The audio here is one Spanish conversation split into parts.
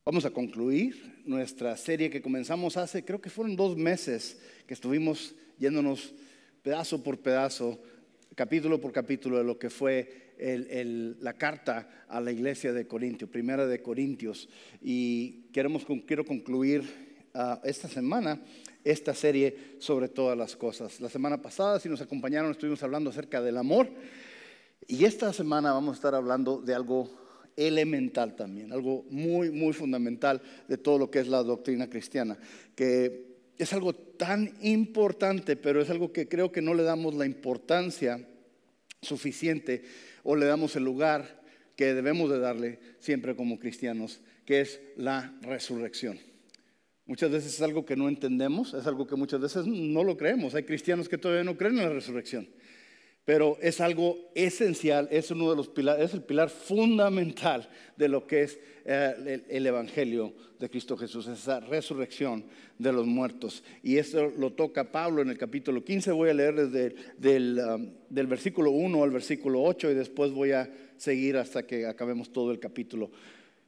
Vamos a concluir nuestra serie que comenzamos hace, creo que fueron 2 meses, que estuvimos yéndonos pedazo por pedazo, capítulo por capítulo de lo que fue la carta a la iglesia de Corintio, primera de Corintios. Y quiero concluir esta semana esta serie sobre todas las cosas. La semana pasada, si nos acompañaron, estuvimos hablando acerca del amor. Y esta semana vamos a estar hablando de algo elemental también, algo muy, muy fundamental de todo lo que es la doctrina cristiana, que es algo tan importante, pero es algo que creo que no le damos la importancia suficiente o le damos el lugar que debemos de darle siempre como cristianos, que es la resurrección. Muchas veces es algo que no entendemos, es algo que muchas veces no lo creemos. Hay cristianos que todavía no creen en la resurrección. Pero es algo esencial, es uno de los pilares, es el pilar fundamental de lo que es el Evangelio de Cristo Jesús, esa resurrección de los muertos. Y esto lo toca Pablo en el capítulo 15. Voy a leer desde del versículo 1 al versículo 8 y después voy a seguir hasta que acabemos todo el capítulo.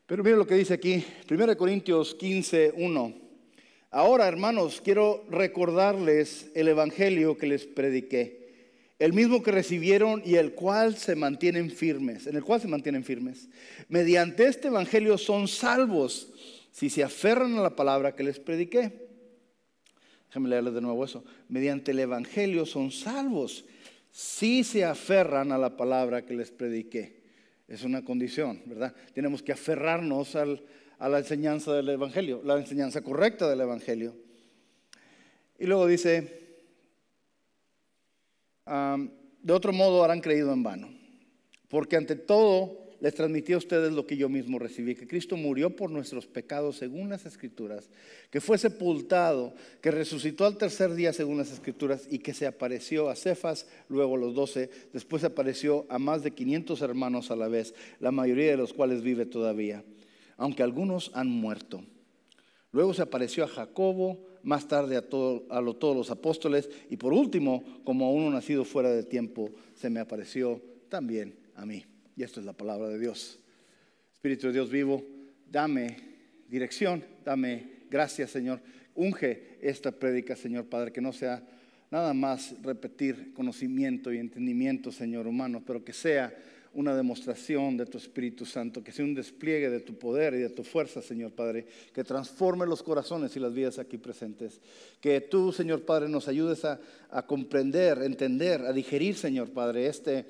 Pero miren lo que dice aquí, 1 Corintios 15, 1. Ahora, hermanos, quiero recordarles el Evangelio que les prediqué, el mismo que recibieron y el cual se mantienen firmes, en el cual se mantienen firmes. Mediante este evangelio son salvos si se aferran a la palabra que les prediqué. Déjenme leerles de nuevo eso. Mediante el evangelio son salvos si se aferran a la palabra que les prediqué. Es una condición, ¿verdad? Tenemos que aferrarnos a la enseñanza del evangelio, la enseñanza correcta del evangelio. Y luego dice: de otro modo harán creído en vano, porque ante todo les transmití a ustedes lo que yo mismo recibí, que Cristo murió por nuestros pecados según las Escrituras, que fue sepultado, que resucitó al tercer día según las Escrituras, y que se apareció a Cefas, luego a los 12, después se apareció a más de 500 hermanos a la vez, la mayoría de los cuales vive todavía, aunque algunos han muerto. Luego se apareció a Jacobo, más tarde a todos los apóstoles, y por último, como a uno nacido fuera de tiempo, se me apareció también a mí. Y esto es la palabra de Dios. Espíritu de Dios vivo, dame dirección, dame gracias, Señor. Unge esta prédica, Señor Padre, que no sea nada más repetir conocimiento y entendimiento, Señor humano, pero que sea una demostración de tu Espíritu Santo, que sea un despliegue de tu poder y de tu fuerza, Señor Padre, que transforme los corazones y las vidas aquí presentes. Que tú, Señor Padre, nos ayudes a comprender, entender, a digerir, Señor Padre, este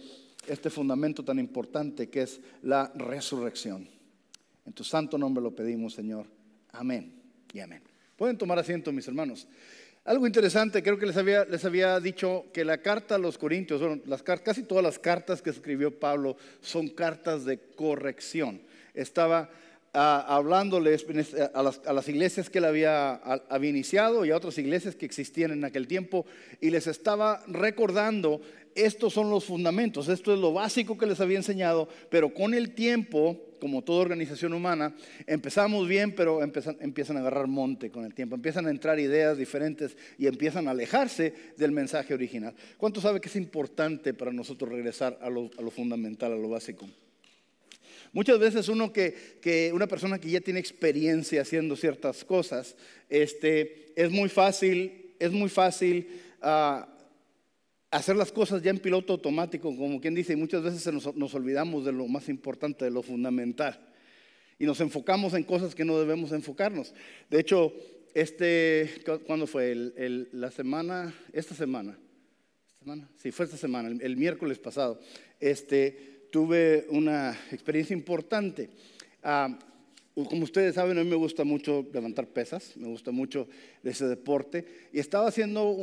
fundamento tan importante que es la resurrección. En tu santo nombre lo pedimos, Señor. Amén y amén. Pueden tomar asiento, mis hermanos. Algo interesante, creo que les había dicho que la carta a los Corintios, bueno, casi todas las cartas que escribió Pablo son cartas de corrección. Estaba hablándoles a las iglesias que él había iniciado y a otras iglesias que existían en aquel tiempo, y les estaba recordando: estos son los fundamentos, esto es lo básico que les había enseñado, pero con el tiempo, como toda organización humana, empezamos bien, pero empiezan a agarrar monte con el tiempo, empiezan a entrar ideas diferentes y empiezan a alejarse del mensaje original. ¿Cuánto sabe que es importante para nosotros regresar a lo fundamental, a lo básico? Muchas veces una persona que ya tiene experiencia haciendo ciertas cosas, es muy fácil hacer las cosas ya en piloto automático, como quien dice, y muchas veces nos olvidamos de lo más importante, de lo fundamental, y nos enfocamos en cosas que no debemos enfocarnos. De hecho, ¿cuándo fue? Esta semana, sí, fue esta semana, el miércoles pasado, tuve una experiencia importante. Como ustedes saben, a mí me gusta mucho levantar pesas, me gusta mucho ese deporte, y estaba haciendo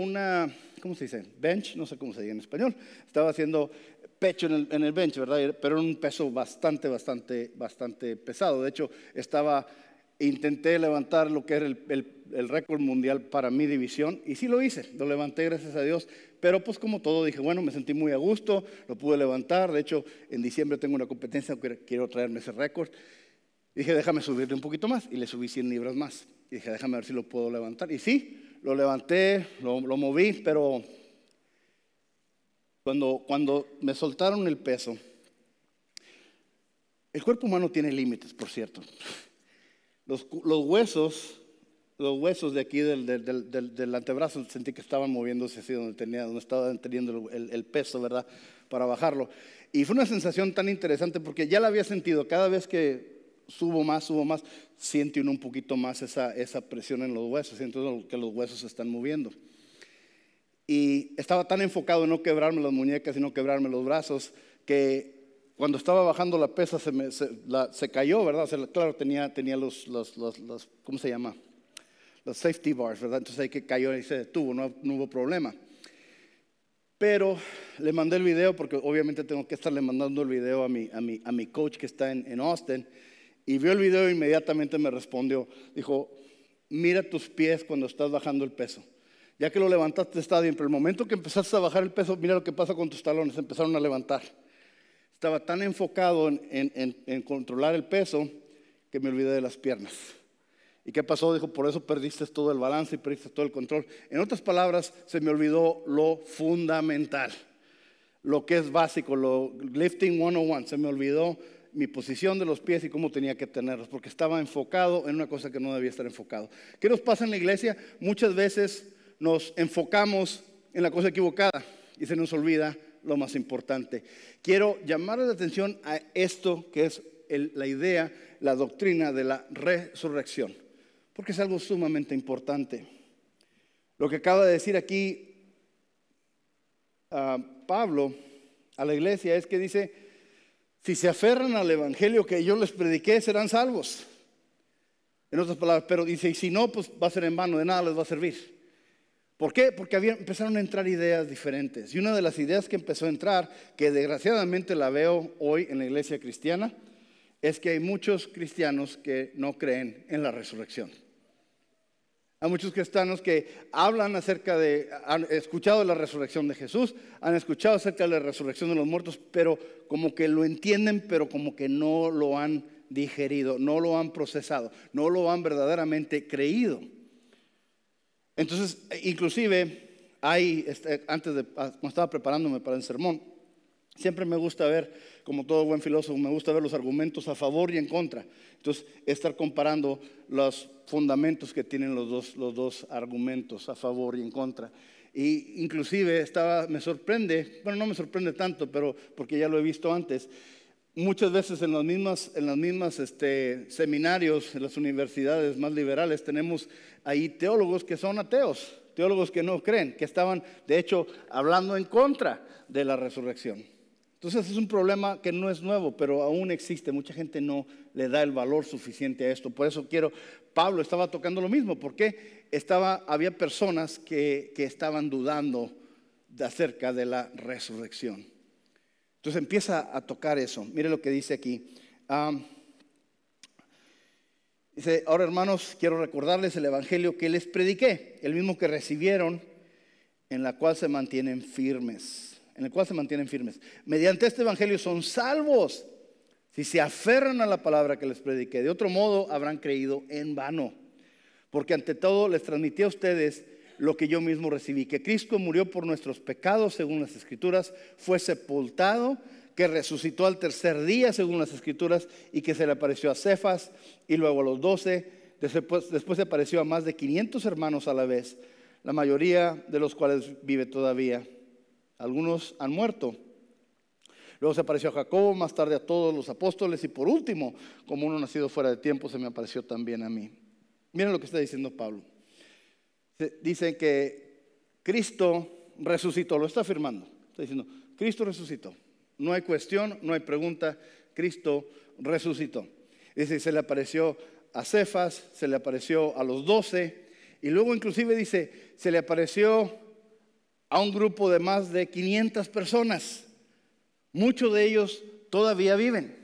¿cómo se dice? Bench, no sé cómo se dice en español. Estaba haciendo pecho en el bench, ¿verdad? Pero era un peso bastante pesado. De hecho, intenté levantar lo que era el récord mundial para mi división, y sí lo hice, lo levanté, gracias a Dios. Pero pues como todo, dije, bueno, me sentí muy a gusto, lo pude levantar. De hecho, en diciembre tengo una competencia, quiero traerme ese récord. Dije, déjame subirle un poquito más, y le subí 100 libras más. Y dije, déjame ver si lo puedo levantar. Y sí, lo levanté, lo moví, pero cuando me soltaron el peso, el cuerpo humano tiene límites, por cierto. Los huesos de aquí del antebrazo sentí que estaban moviéndose así donde estaba teniendo el peso, ¿verdad? Para bajarlo. Y fue una sensación tan interesante porque ya la había sentido. Cada vez que subo más, siento un poquito más esa presión en los huesos. Siento que los huesos se están moviendo. Y estaba tan enfocado en no quebrarme las muñecas y no quebrarme los brazos que cuando estaba bajando la pesa se cayó, ¿verdad? O sea, claro, tenía los, ¿cómo se llama? Los safety bars, ¿verdad? Entonces ahí que cayó y se detuvo, no hubo problema. Pero le mandé el video porque obviamente tengo que estarle mandando el video a mi coach que está en Austin. Y vio el video e inmediatamente me respondió. Dijo, mira tus pies cuando estás bajando el peso. Ya que lo levantaste está bien, pero el momento que empezaste a bajar el peso, mira lo que pasa con tus talones, empezaron a levantar. Estaba tan enfocado en controlar el peso que me olvidé de las piernas. ¿Y qué pasó? Dijo, por eso perdiste todo el balance y perdiste todo el control. En otras palabras, se me olvidó lo fundamental, lo que es básico, lo lifting 101. Se me olvidó mi posición de los pies y cómo tenía que tenerlos, porque estaba enfocado en una cosa que no debía estar enfocado. ¿Qué nos pasa en la iglesia? Muchas veces nos enfocamos en la cosa equivocada y se nos olvida lo más importante. Quiero llamar la atención a esto que es la idea, la doctrina de la resurrección, porque es algo sumamente importante. Lo que acaba de decir aquí Pablo a la iglesia es que dice, si se aferran al evangelio que yo les prediqué, serán salvos. En otras palabras, pero dice, y si no, pues va a ser en vano, de nada les va a servir. ¿Por qué? Porque empezaron a entrar ideas diferentes. Y una de las ideas que empezó a entrar, que desgraciadamente la veo hoy en la iglesia cristiana, es que hay muchos cristianos que no creen en la resurrección. Hay muchos cristianos que hablan han escuchado de la resurrección de Jesús, han escuchado acerca de la resurrección de los muertos, pero como que lo entienden, pero como que no lo han digerido, no lo han procesado, no lo han verdaderamente creído. Entonces, inclusive, cuando estaba preparándome para el sermón, siempre me gusta ver, como todo buen filósofo, me gusta ver los argumentos a favor y en contra. Entonces, estar comparando los fundamentos que tienen los dos argumentos a favor y en contra. Y inclusive me sorprende, bueno, no me sorprende tanto, pero porque ya lo he visto antes. Muchas veces en las mismas seminarios, en las universidades más liberales, tenemos ahí teólogos que son ateos, teólogos que no creen, que estaban, de hecho, hablando en contra de la resurrección. Entonces es un problema que no es nuevo, pero aún existe. Mucha gente no le da el valor suficiente a esto. Por eso Pablo estaba tocando lo mismo, porque había personas que estaban dudando acerca de la resurrección. Entonces empieza a tocar eso. Mire lo que dice aquí. Dice, ahora hermanos, quiero recordarles el evangelio que les prediqué, el mismo que recibieron, en la cual se mantienen firmes. Mediante este evangelio son salvos si se aferran a la palabra que les prediqué. De otro modo habrán creído en vano, porque ante todo les transmití a ustedes lo que yo mismo recibí, que Cristo murió por nuestros pecados según las Escrituras, fue sepultado, que resucitó al tercer día según las Escrituras, y que se le apareció a Cefas y luego a los 12. Después se apareció a más de 500 hermanos a la vez, la mayoría de los cuales vive todavía. Algunos han muerto. Luego se apareció a Jacobo, más tarde a todos los apóstoles, y por último, como uno nacido fuera de tiempo, se me apareció también a mí. Miren lo que está diciendo Pablo. Dice que Cristo resucitó, lo está afirmando. Está diciendo, Cristo resucitó. No hay cuestión, no hay pregunta, Cristo resucitó. Dice, se le apareció a Cefas, se le apareció a los 12, y luego inclusive dice, se le apareció a un grupo de más de 500 personas. Muchos de ellos todavía viven.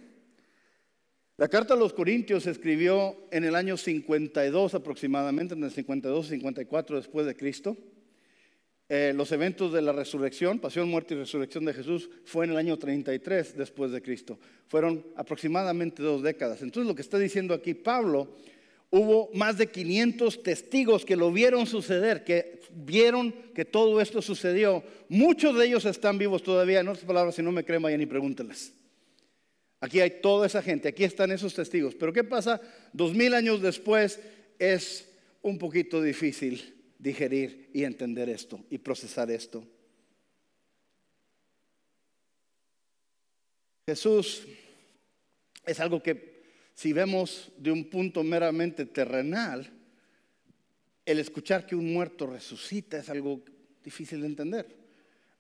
La carta a los Corintios se escribió en el año 52 aproximadamente, en el 52, 54 después de Cristo. Los eventos de la resurrección, pasión, muerte y resurrección de Jesús fue en el año 33 después de Cristo. Fueron aproximadamente 2 décadas. Entonces lo que está diciendo aquí Pablo, hubo más de 500 testigos que lo vieron suceder, que vieron que todo esto sucedió. Muchos de ellos están vivos todavía. En otras palabras, si no me creen, vayan y pregúntenles. Aquí hay toda esa gente, aquí están esos testigos. Pero ¿qué pasa 2000 años después? Es un poquito difícil digerir y entender esto y procesar esto. Jesús es algo que, si vemos de un punto meramente terrenal, el escuchar que un muerto resucita es algo difícil de entender.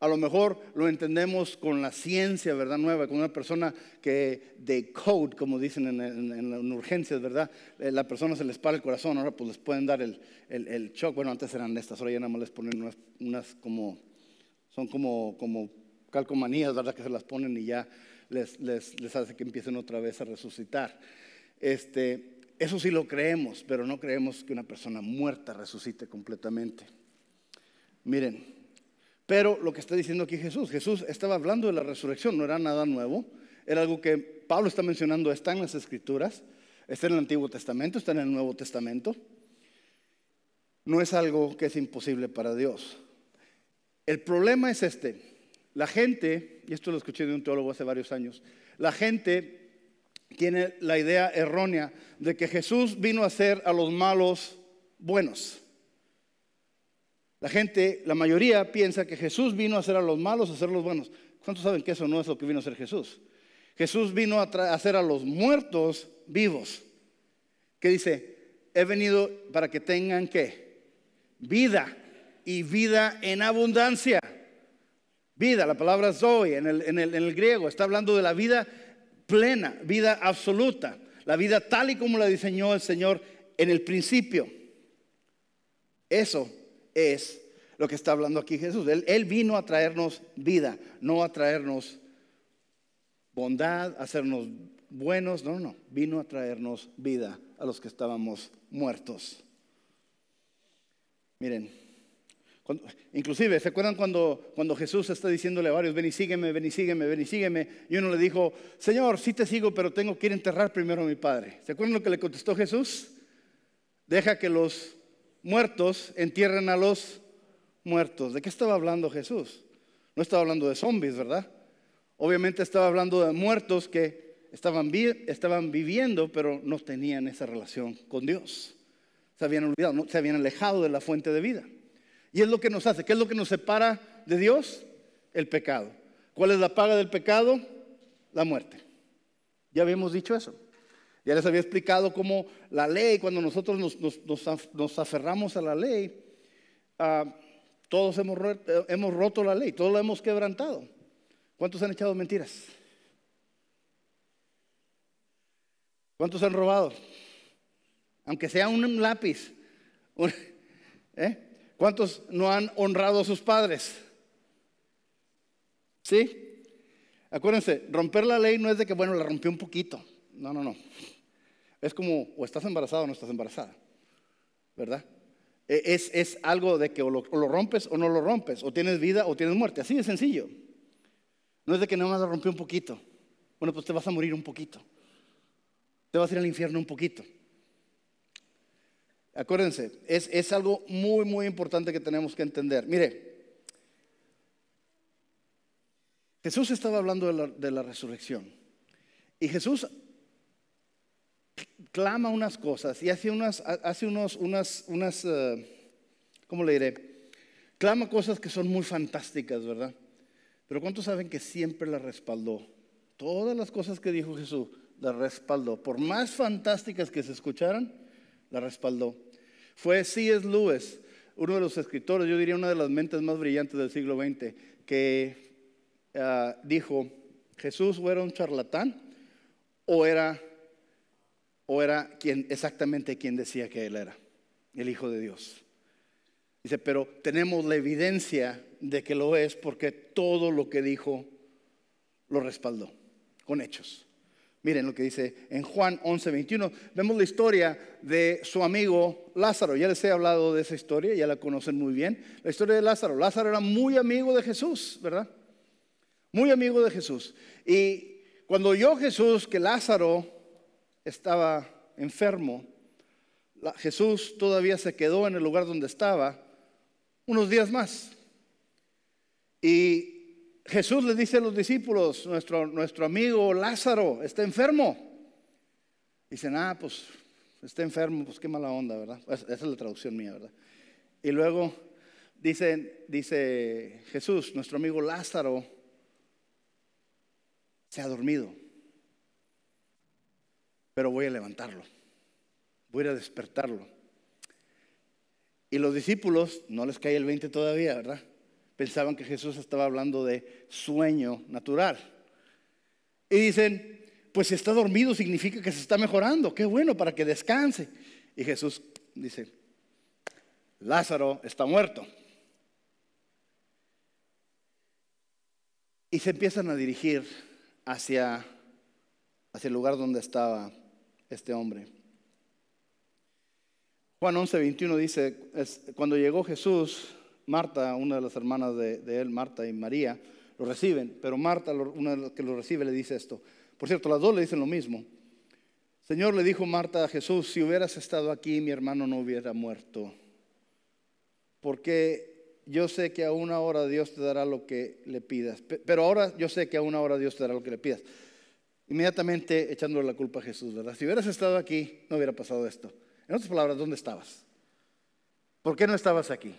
A lo mejor lo entendemos con la ciencia, ¿verdad? Nueva, con una persona que de code, como dicen en urgencias, ¿verdad? La persona se les para el corazón, ahora pues les pueden dar el shock. Bueno, antes eran estas, ahora ya nada más les ponen unas como, son como calcomanías, ¿verdad? Que se las ponen y ya les hace que empiecen otra vez a resucitar. Eso sí lo creemos, pero no creemos que una persona muerta resucite completamente. Miren. Pero lo que está diciendo aquí Jesús estaba hablando de la resurrección, no era nada nuevo, era algo que Pablo está mencionando, está en las Escrituras, está en el Antiguo Testamento, está en el Nuevo Testamento. No es algo que es imposible para Dios. El problema es la gente, y esto lo escuché de un teólogo hace varios años, la gente tiene la idea errónea de que Jesús vino a hacer a los malos buenos. La gente, la mayoría piensa que Jesús vino a hacer a los malos, a hacer los buenos. ¿Cuántos saben que eso no es lo que vino a hacer Jesús? Jesús vino a hacer a los muertos vivos. ¿Qué dice? He venido para que tengan ¿qué? Vida, y vida en abundancia. Vida, la palabra zoe en el griego está hablando de la vida plena, vida absoluta, la vida tal y como la diseñó el Señor en el principio. Eso es lo que está hablando aquí Jesús. Él vino a traernos vida, no a traernos bondad, a hacernos buenos. No, vino a traernos vida a los que estábamos muertos. Miren, inclusive, ¿se acuerdan cuando Jesús está diciéndole a varios, ven y sígueme, ven y sígueme, ven y sígueme? Y uno le dijo, Señor, sí te sigo, pero tengo que ir a enterrar primero a mi padre. ¿Se acuerdan lo que le contestó Jesús? Deja que los muertos entierren a los muertos. ¿De qué estaba hablando Jesús? No estaba hablando de zombies, ¿verdad? Obviamente estaba hablando de muertos que estaban viviendo, pero no tenían esa relación con Dios. Se habían olvidado, se habían alejado de la fuente de vida. Y es lo que nos hace. ¿Qué es lo que nos separa de Dios? El pecado. ¿Cuál es la paga del pecado? La muerte. Ya habíamos dicho eso. Ya les había explicado cómo la ley, cuando nosotros nos aferramos a la ley, todos hemos roto la ley, todos la hemos quebrantado. ¿Cuántos han echado mentiras? ¿Cuántos han robado? Aunque sea un lápiz. ¿Cuántos no han honrado a sus padres? ¿Sí? Acuérdense, romper la ley no es de que, bueno, la rompí un poquito. No. Es como, o estás embarazada o no estás embarazada, ¿verdad? Es algo de que o lo rompes o no lo rompes, o tienes vida o tienes muerte, así de sencillo. No es de que nada más la rompí un poquito. Bueno, pues te vas a morir un poquito. Te vas a ir al infierno un poquito. Acuérdense, es algo muy, muy importante que tenemos que entender. Mire, Jesús estaba hablando de la resurrección. Y Jesús clama unas cosas y hace unas ¿cómo le diré? Clama cosas que son muy fantásticas, ¿verdad? Pero ¿cuántos saben que siempre la respaldó? Todas las cosas que dijo Jesús, las respaldó. Por más fantásticas que se escucharan, la respaldó. Fue C.S. Lewis, uno de los escritores, yo diría una de las mentes más brillantes del siglo XX, que dijo, Jesús o era un charlatán o era exactamente quien decía que él era, el Hijo de Dios. Dice, pero tenemos la evidencia de que lo es porque todo lo que dijo lo respaldó con hechos. Miren lo que dice en Juan 11:21. Vemos la historia de su amigo Lázaro. Ya les he hablado de esa historia, ya la conocen muy bien. La historia de Lázaro. Lázaro era muy amigo de Jesús, ¿verdad? Muy amigo de Jesús. Y cuando oyó Jesús que Lázaro estaba enfermo, Jesús todavía se quedó en el lugar donde estaba unos días más. Y Jesús les dice a los discípulos, nuestro amigo Lázaro está enfermo. Dicen, pues está enfermo, pues qué mala onda, ¿verdad? Esa es la traducción mía, ¿verdad? Y luego dice Jesús, nuestro amigo Lázaro se ha dormido, pero voy a levantarlo, voy a despertarlo. Y los discípulos, no les cae el 20 todavía, ¿verdad? Pensaban que Jesús estaba hablando de sueño natural. Y dicen, pues si está dormido significa que se está mejorando. Qué bueno, para que descanse. Y Jesús dice, Lázaro está muerto. Y se empiezan a dirigir hacia el lugar donde estaba este hombre. Juan 11:21 dice, cuando llegó Jesús, Marta, una de las hermanas de él, Marta y María, lo reciben, pero Marta, una de las que lo recibe, le dice esto. Por cierto, las dos le dicen lo mismo. Señor, le dijo Marta a Jesús, si hubieras estado aquí, mi hermano no hubiera muerto. Porque yo sé que a una hora Dios te dará lo que le pidas. Pero ahora yo sé que a una hora Dios te dará lo que le pidas. Inmediatamente echándole la culpa a Jesús, ¿verdad? Si hubieras estado aquí, no hubiera pasado esto. En otras palabras, ¿dónde estabas? ¿Por qué no estabas aquí?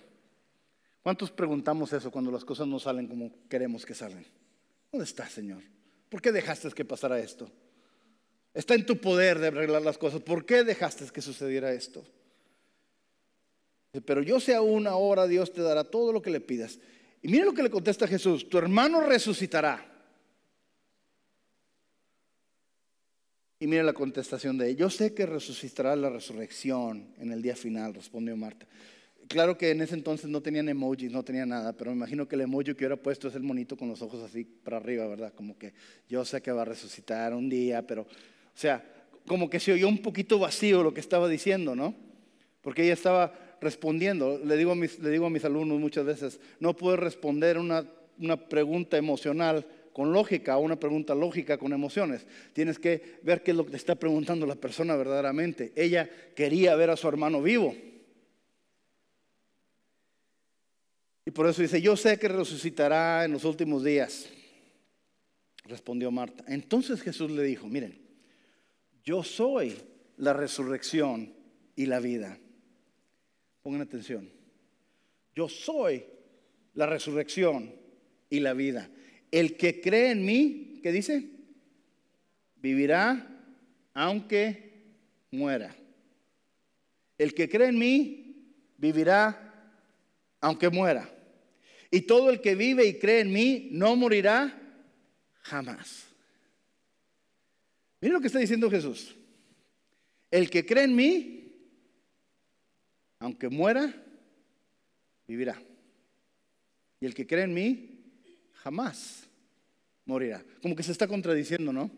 ¿Cuántos preguntamos eso cuando las cosas no salen como queremos que salgan? ¿Dónde estás, Señor? ¿Por qué dejaste que pasara esto? Está en tu poder de arreglar las cosas. ¿Por qué dejaste que sucediera esto? Pero yo sé, a una hora Dios te dará todo lo que le pidas. Y mira lo que le contesta Jesús: tu hermano resucitará. Y mira la contestación de él: yo sé que resucitará la resurrección en el día final, respondió Marta. Claro que en ese entonces no tenían emojis, no tenían nada, pero me imagino que el emoji que hubiera puesto es el monito con los ojos así para arriba, ¿verdad? Como que yo sé que va a resucitar un día, pero, o sea, como que se oyó un poquito vacío lo que estaba diciendo, ¿no? Porque ella estaba respondiendo. Le digo a mis alumnos muchas veces, no puedes responder una pregunta emocional con lógica, o una pregunta lógica con emociones. Tienes que ver qué es lo que te está preguntando la persona verdaderamente. Ella quería ver a su hermano vivo. Y por eso dice, yo sé que resucitará en los últimos días, respondió Marta. Entonces Jesús le dijo, miren, yo soy la resurrección y la vida. Pongan atención. Yo soy la resurrección y la vida. El que cree en mí, ¿qué dice? Vivirá aunque muera. El que cree en mí, vivirá aunque muera. Y todo el que vive y cree en mí no morirá jamás. Miren lo que está diciendo Jesús. El que cree en mí, aunque muera, vivirá. Y el que cree en mí, jamás morirá. Como que se está contradiciendo, ¿no?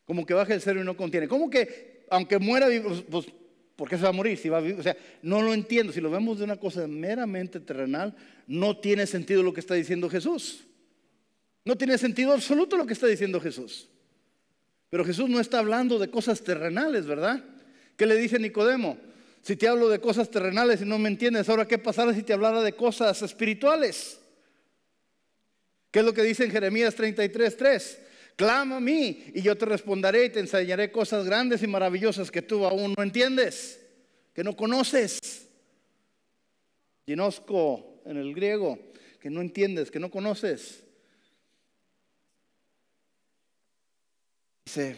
Como que baja el cero y no contiene. ¿Cómo que aunque muera, pues, ¿por qué se va a morir? Si va a vivir, o sea, no lo entiendo. Si lo vemos de una cosa meramente terrenal, no tiene sentido lo que está diciendo Jesús. No tiene sentido absoluto lo que está diciendo Jesús. Pero Jesús no está hablando de cosas terrenales, ¿verdad? ¿Qué le dice Nicodemo? Si te hablo de cosas terrenales y no me entiendes, ahora ¿qué pasará si te hablara de cosas espirituales? ¿Qué es lo que dice en Jeremías 33:3? Clama a mí y yo te responderé y te enseñaré cosas grandes y maravillosas que tú aún no entiendes, que no conoces. Ginosko en el griego, que no entiendes, que no conoces. Dice,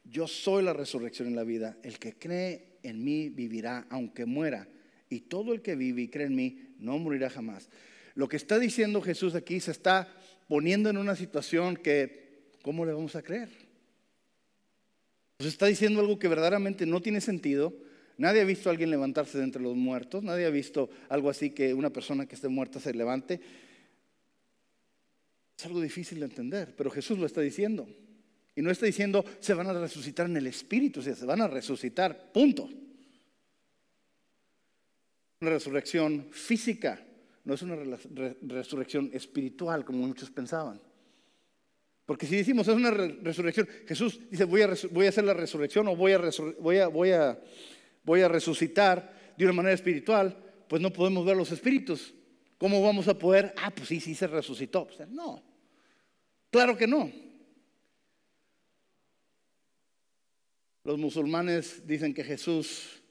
yo soy la resurrección y la vida. El que cree en mí vivirá aunque muera. Y todo el que vive y cree en mí no morirá jamás. Lo que está diciendo Jesús aquí se está poniendo en una situación que, ¿cómo le vamos a creer? Pues está diciendo algo que verdaderamente no tiene sentido. Nadie ha visto a alguien levantarse de entre los muertos. Nadie ha visto algo así, que una persona que esté muerta se levante. Es algo difícil de entender, pero Jesús lo está diciendo. Y no está diciendo se van a resucitar en el espíritu, o sea, se van a resucitar, punto. Una resurrección física, no es una resurrección espiritual como muchos pensaban. Porque si decimos es una resurrección, Jesús dice voy a hacer la resurrección o voy a resucitar de una manera espiritual, pues no podemos ver los espíritus. ¿Cómo vamos a poder? Pues sí se resucitó. O sea, no, claro que no. Los musulmanes dicen que Jesús,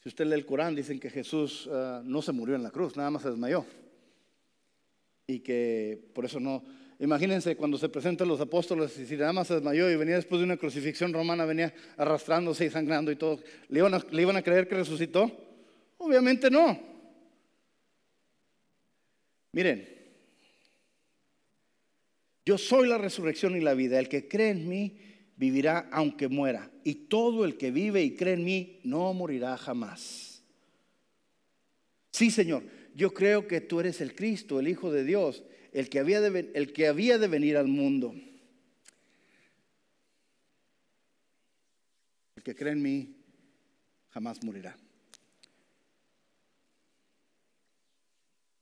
si usted lee el Corán, dicen que Jesús no se murió en la cruz, nada más se desmayó. Y que por eso no. Imagínense cuando se presentan los apóstoles y si nada más se desmayó y venía después de una crucifixión romana, venía arrastrándose y sangrando y todo, ¿le iban a creer que resucitó? Obviamente no. Miren, yo soy la resurrección y la vida. El que cree en mí vivirá aunque muera. Y todo el que vive y cree en mí no morirá jamás. Sí, Señor, yo creo que tú eres el Cristo, el Hijo de Dios, el que había de venir al mundo. El que cree en mí jamás morirá.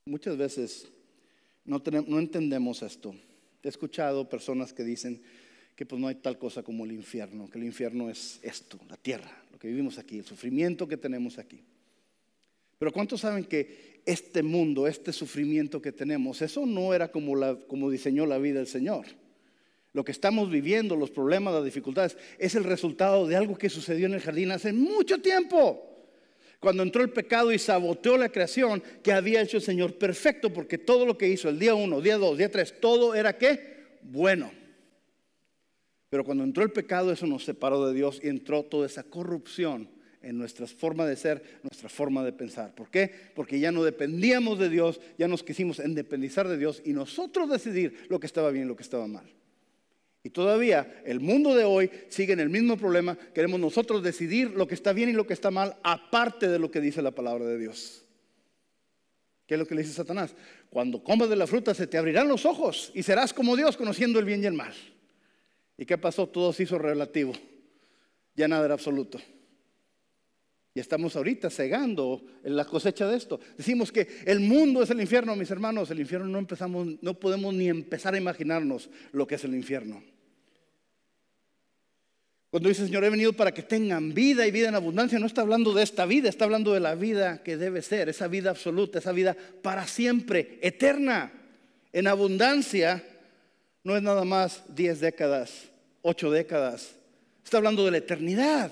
Muchas veces no entendemos esto. He escuchado personas que dicen que pues no hay tal cosa como el infierno, que el infierno es esto, la tierra, lo que vivimos aquí, el sufrimiento que tenemos aquí. Pero ¿cuántos saben que este mundo, este sufrimiento que tenemos, eso no era como diseñó la vida el Señor? Lo que estamos viviendo, los problemas, las dificultades, es el resultado de algo que sucedió en el jardín hace mucho tiempo. Cuando entró el pecado y saboteó la creación que había hecho el Señor perfecto, porque todo lo que hizo el día 1, día 2, día 3, todo era ¿qué? Bueno. Pero cuando entró el pecado, eso nos separó de Dios y entró toda esa corrupción en nuestra forma de ser, nuestra forma de pensar. ¿Por qué? Porque ya no dependíamos de Dios, ya nos quisimos independizar de Dios y nosotros decidir lo que estaba bien y lo que estaba mal. Y todavía el mundo de hoy sigue en el mismo problema. Queremos nosotros decidir lo que está bien y lo que está mal, aparte de lo que dice la palabra de Dios. ¿Qué es lo que le dice Satanás? Cuando comas de la fruta se te abrirán los ojos y serás como Dios, conociendo el bien y el mal. ¿Y qué pasó? Todo se hizo relativo. Ya nada era absoluto. Y estamos ahorita cegando en la cosecha de esto. Decimos que el mundo es el infierno, mis hermanos. El infierno no podemos ni empezar a imaginarnos lo que es el infierno. Cuando dice Señor, he venido para que tengan vida y vida en abundancia, no está hablando de esta vida, está hablando de la vida que debe ser, esa vida absoluta, esa vida para siempre, eterna, en abundancia. No es nada más 10 décadas, 8 décadas. Está hablando de la eternidad.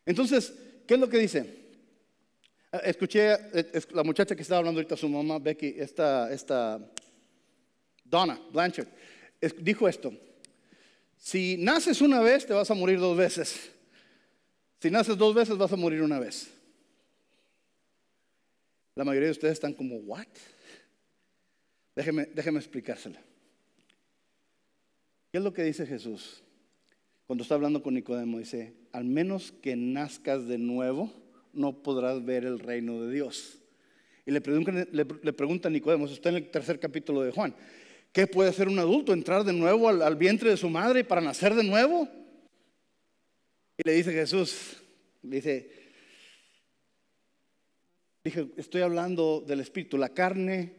Entonces, ¿qué es lo que dice? Escuché la muchacha que estaba hablando ahorita, su mamá, Becky, esta Donna Blanchard, dijo esto. Si naces una vez, te vas a morir 2 veces. Si naces 2 veces, vas a morir una vez. La mayoría de ustedes están como, ¿what? Déjeme explicársela. ¿Qué es lo que dice Jesús? Cuando está hablando con Nicodemo, dice, al menos que nazcas de nuevo, no podrás ver el reino de Dios. Y le pregunta a Nicodemo, eso está en el 3er capítulo de Juan, ¿qué puede hacer un adulto? ¿Entrar de nuevo al vientre de su madre para nacer de nuevo? Y le dice Jesús, dije, estoy hablando del espíritu. La carne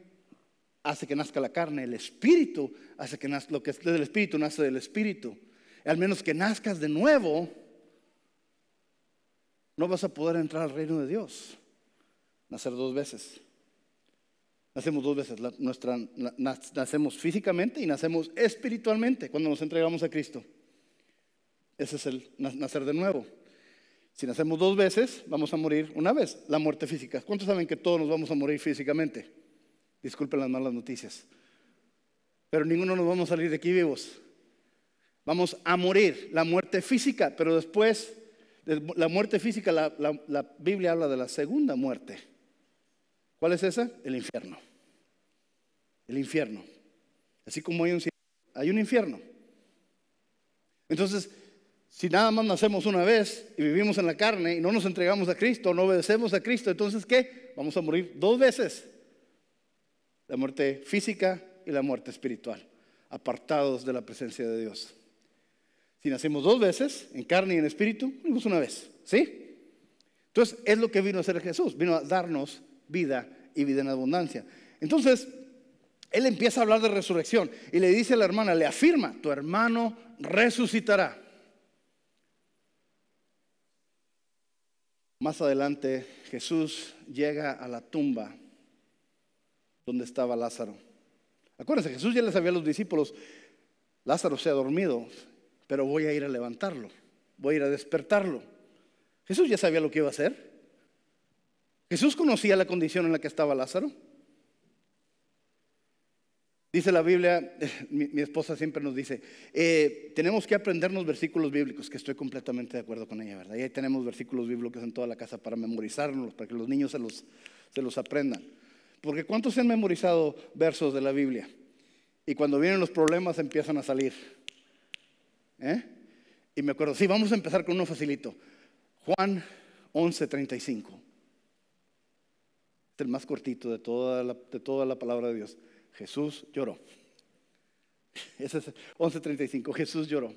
hace que nazca la carne, el espíritu hace que nazca, lo que es del espíritu nace del espíritu. Al menos que nazcas de nuevo, no vas a poder entrar al reino de Dios. Nacer 2 veces. Nacemos 2 veces. Nacemos físicamente y nacemos espiritualmente cuando nos entregamos a Cristo. Ese es el nacer de nuevo. Si nacemos 2 veces, vamos a morir una vez. La muerte física. ¿Cuántos saben que todos nos vamos a morir físicamente? Disculpen las malas noticias. Pero ninguno nos vamos a salir de aquí vivos. Vamos a morir, la muerte física, pero después de la muerte física, la Biblia habla de la segunda muerte. ¿Cuál es esa? El infierno. El infierno. Así como hay un infierno. Entonces, si nada más nacemos una vez y vivimos en la carne y no nos entregamos a Cristo, no obedecemos a Cristo, entonces ¿qué? Vamos a morir 2 veces. La muerte física y la muerte espiritual, apartados de la presencia de Dios. Si nacemos 2 veces, en carne y en espíritu, morimos una vez, ¿sí? Entonces, es lo que vino a hacer Jesús, vino a darnos vida y vida en abundancia. Entonces, Él empieza a hablar de resurrección y le dice a la hermana, le afirma, tu hermano resucitará. Más adelante, Jesús llega a la tumba donde estaba Lázaro. Acuérdense, Jesús ya les había a los discípulos, Lázaro se ha dormido, pero voy a ir a levantarlo, voy a ir a despertarlo. Jesús ya sabía lo que iba a hacer. Jesús conocía la condición en la que estaba Lázaro. Dice la Biblia, mi esposa siempre nos dice, tenemos que aprendernos versículos bíblicos, que estoy completamente de acuerdo con ella, ¿verdad? Y ahí tenemos versículos bíblicos en toda la casa para memorizarlos, para que los niños se los aprendan. Porque ¿cuántos se han memorizado versos de la Biblia? Y cuando vienen los problemas empiezan a salir. Y me acuerdo, sí, vamos a empezar con uno facilito. Juan 11:35. Es el más cortito de toda la palabra de Dios. Jesús lloró. Ese es 11:35. Jesús lloró.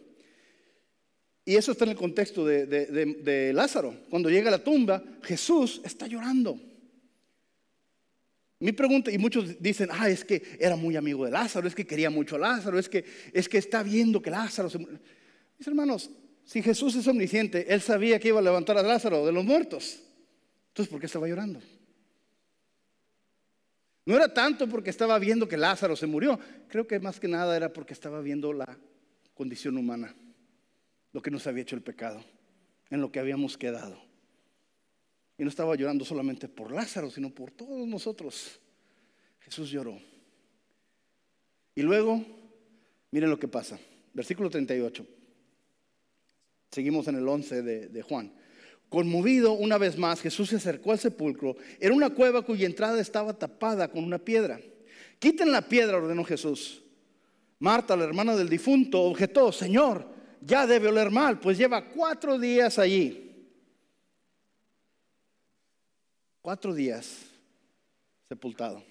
Y eso está en el contexto de Lázaro. Cuando llega a la tumba, Jesús está llorando. Mi pregunta, y muchos dicen, es que era muy amigo de Lázaro, es que quería mucho a Lázaro, es que está viendo que Lázaro se murió. Mis hermanos, si Jesús es omnisciente, Él sabía que iba a levantar a Lázaro de los muertos. Entonces, ¿por qué estaba llorando? No era tanto porque estaba viendo que Lázaro se murió. Creo que más que nada era porque estaba viendo la condición humana, lo que nos había hecho el pecado, en lo que habíamos quedado. Y no estaba llorando solamente por Lázaro, sino por todos nosotros. Jesús lloró. Y luego, miren lo que pasa. Versículo 38. Seguimos en el 11 de Juan. Conmovido una vez más, Jesús se acercó al sepulcro. Era una cueva cuya entrada estaba tapada con una piedra. Quiten la piedra, ordenó Jesús. Marta, la hermana del difunto, objetó: Señor, ya debe oler mal, pues lleva 4 días allí. 4 días sepultado.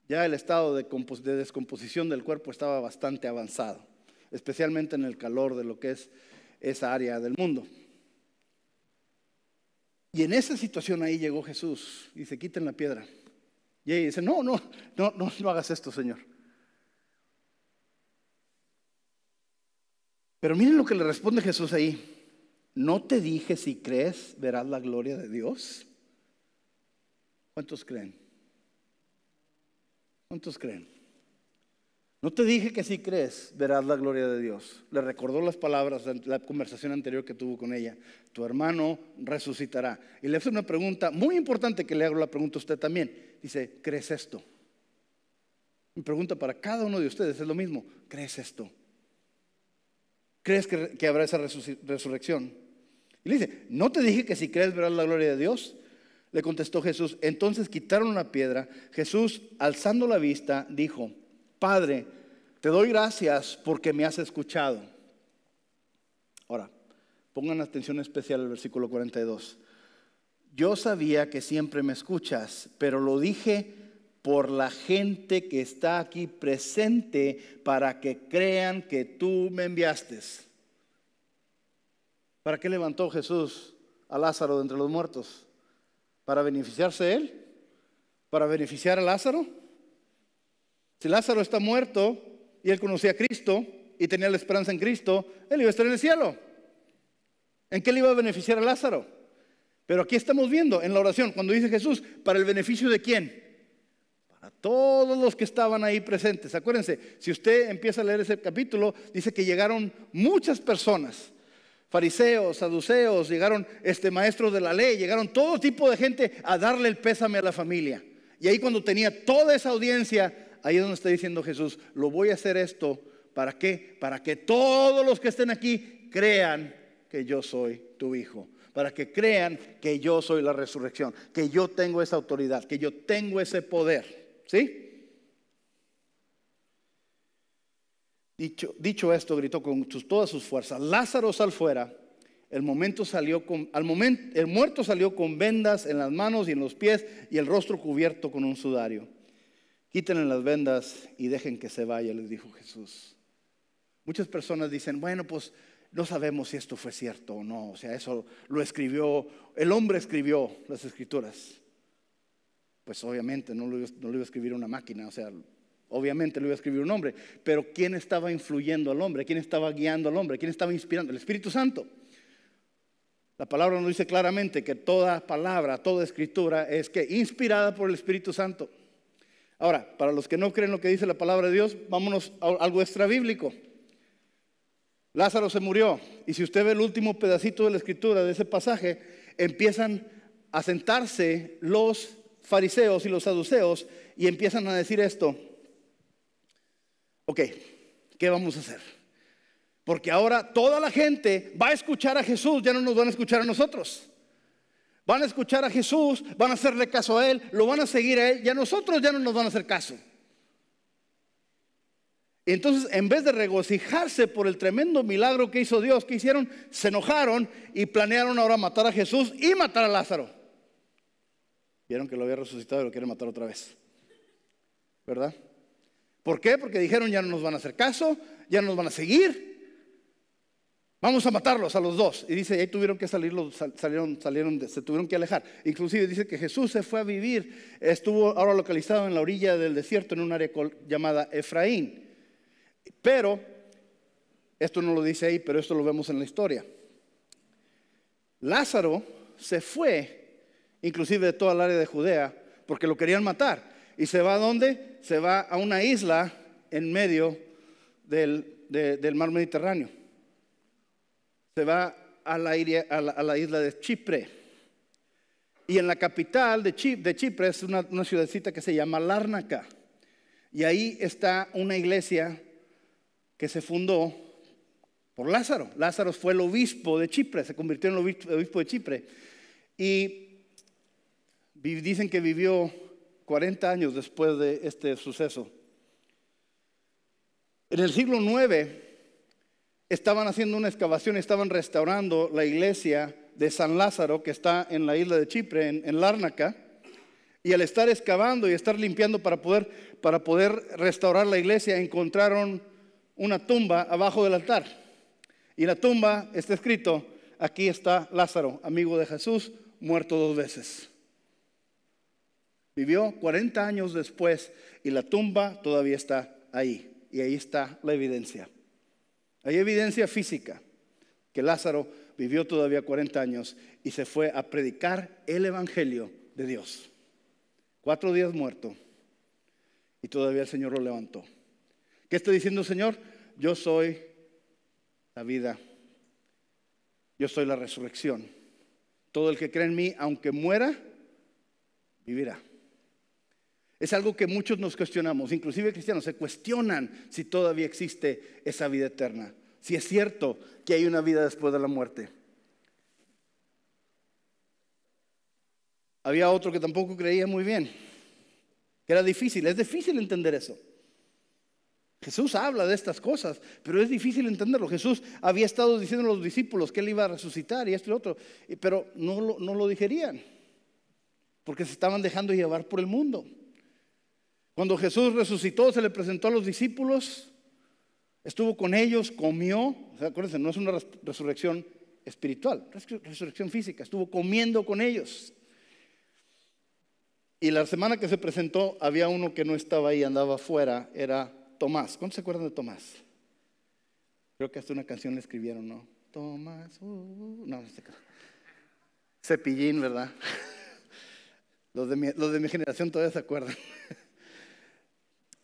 Ya el estado de descomposición del cuerpo estaba bastante avanzado, especialmente en el calor de lo que es esa área del mundo. Y en esa situación ahí llegó Jesús. Dice: quiten la piedra. Y ella dice: no hagas esto, Señor. Pero miren lo que le responde Jesús ahí. ¿No te dije, si crees, verás la gloria de Dios? ¿Cuántos creen? ¿Cuántos creen? No te dije que si crees, verás la gloria de Dios. Le recordó las palabras de la conversación anterior que tuvo con ella. Tu hermano resucitará. Y le hace una pregunta muy importante, que le hago la pregunta a usted también. Dice: ¿crees esto? Mi pregunta para cada uno de ustedes es lo mismo. ¿Crees esto? ¿Crees que habrá esa resurrección? Y le dice: ¿no te dije que si crees verás la gloria de Dios? Le contestó Jesús. Entonces quitaron la piedra. Jesús, alzando la vista, dijo: Padre, te doy gracias porque me has escuchado. Ahora, pongan atención especial al versículo 42. Yo sabía que siempre me escuchas, pero lo dije por la gente que está aquí presente, para que crean que tú me enviaste. ¿Para qué levantó Jesús a Lázaro de entre los muertos? ¿Para beneficiarse él? ¿Para beneficiar a Lázaro? Si Lázaro está muerto y él conocía a Cristo y tenía la esperanza en Cristo, él iba a estar en el cielo. ¿En qué le iba a beneficiar a Lázaro? Pero aquí estamos viendo en la oración, cuando dice Jesús: ¿para el beneficio de quién? Para todos los que estaban ahí presentes. Acuérdense, si usted empieza a leer ese capítulo, dice que llegaron muchas personas. Fariseos, saduceos, llegaron maestros de la ley, llegaron todo tipo de gente a darle el pésame a la familia. Y ahí, cuando tenía toda esa audiencia, ahí es donde está diciendo Jesús: lo voy a hacer esto, ¿para qué? Para que todos los que estén aquí crean que yo soy tu hijo. Para que crean que yo soy la resurrección, que yo tengo esa autoridad, que yo tengo ese poder. ¿Sí? Dicho esto, gritó con todas sus fuerzas: Lázaro, sal fuera. El muerto salió con vendas en las manos y en los pies, y el rostro cubierto con un sudario. Quítenle las vendas y dejen que se vaya, les dijo Jesús. Muchas personas dicen: bueno, pues no sabemos si esto fue cierto o no. O sea, eso lo escribió, el hombre escribió las escrituras. Pues obviamente no lo iba a escribir una máquina, o sea, obviamente lo iba a escribir un hombre. Pero ¿quién estaba influyendo al hombre? ¿Quién estaba guiando al hombre? ¿Quién estaba inspirando? El Espíritu Santo. La palabra nos dice claramente que toda palabra, toda escritura es que inspirada por el Espíritu Santo. Ahora, para los que no creen lo que dice la palabra de Dios, vámonos a algo extra bíblico. Lázaro se murió, y si usted ve el último pedacito de la escritura de ese pasaje, empiezan a sentarse los fariseos y los saduceos y empiezan a decir esto: ok, ¿qué vamos a hacer? Porque ahora toda la gente va a escuchar a Jesús, ya no nos van a escuchar a nosotros. Van a escuchar a Jesús, van a hacerle caso a Él, lo van a seguir a Él, y a nosotros ya no nos van a hacer caso. Y entonces, en vez de regocijarse por el tremendo milagro que hizo Dios, ¿qué hicieron? Se enojaron y planearon ahora matar a Jesús y matar a Lázaro. Vieron que lo había resucitado y lo quieren matar otra vez, ¿verdad? ¿Por qué? Porque dijeron: ya no nos van a hacer caso, ya no nos van a seguir, vamos a matarlos a los dos. Y dice, ahí tuvieron que salir, se tuvieron que alejar. Inclusive dice que Jesús se fue a vivir, estuvo ahora localizado en la orilla del desierto, en un área llamada Efraín. Pero, esto no lo dice ahí, pero esto lo vemos en la historia. Lázaro se fue, inclusive de toda el área de Judea, porque lo querían matar. ¿Y se va a dónde? Se va a una isla en medio del mar Mediterráneo. Se va a la isla de Chipre. Y en la capital de Chipre es una ciudadcita que se llama Lárnaca. Y ahí está una iglesia que se fundó por Lázaro. Lázaro fue el obispo de Chipre, se convirtió en el obispo de Chipre. Y dicen que vivió 40 años después de este suceso. En el siglo IX estaban haciendo una excavación, estaban restaurando la iglesia de San Lázaro, que está en la isla de Chipre, en Lárnaca. Y al estar excavando y estar limpiando para poder restaurar la iglesia, encontraron una tumba abajo del altar. Y en la tumba está escrito: aquí está Lázaro, amigo de Jesús, muerto 2 veces. Vivió 40 años después y la tumba todavía está ahí. Y ahí está la evidencia. Hay evidencia física que Lázaro vivió todavía 40 años y se fue a predicar el evangelio de Dios. 4 días muerto y todavía el Señor lo levantó. ¿Qué está diciendo el Señor? Yo soy la vida, yo soy la resurrección. Todo el que cree en mí, aunque muera, vivirá. Es algo que muchos nos cuestionamos, inclusive cristianos se cuestionan si todavía existe esa vida eterna, si es cierto que hay una vida después de la muerte. Había otro que tampoco creía muy bien, que era difícil, es difícil entender eso. Jesús habla de estas cosas, pero es difícil entenderlo. Jesús había estado diciendo a los discípulos que Él iba a resucitar y esto y lo otro, pero no lo digerían, porque se estaban dejando llevar por el mundo. Cuando Jesús resucitó, se le presentó a los discípulos, estuvo con ellos, comió. O sea, acuérdense, no es una resurrección espiritual, es resurrección física. Estuvo comiendo con ellos. Y la semana que se presentó, había uno que no estaba ahí, andaba afuera, era Tomás. ¿Cuántos se acuerdan de Tomás? Creo que hasta una canción le escribieron, ¿no? Tomás, no sé. Cepillín, ¿verdad? Los de mi generación todavía se acuerdan.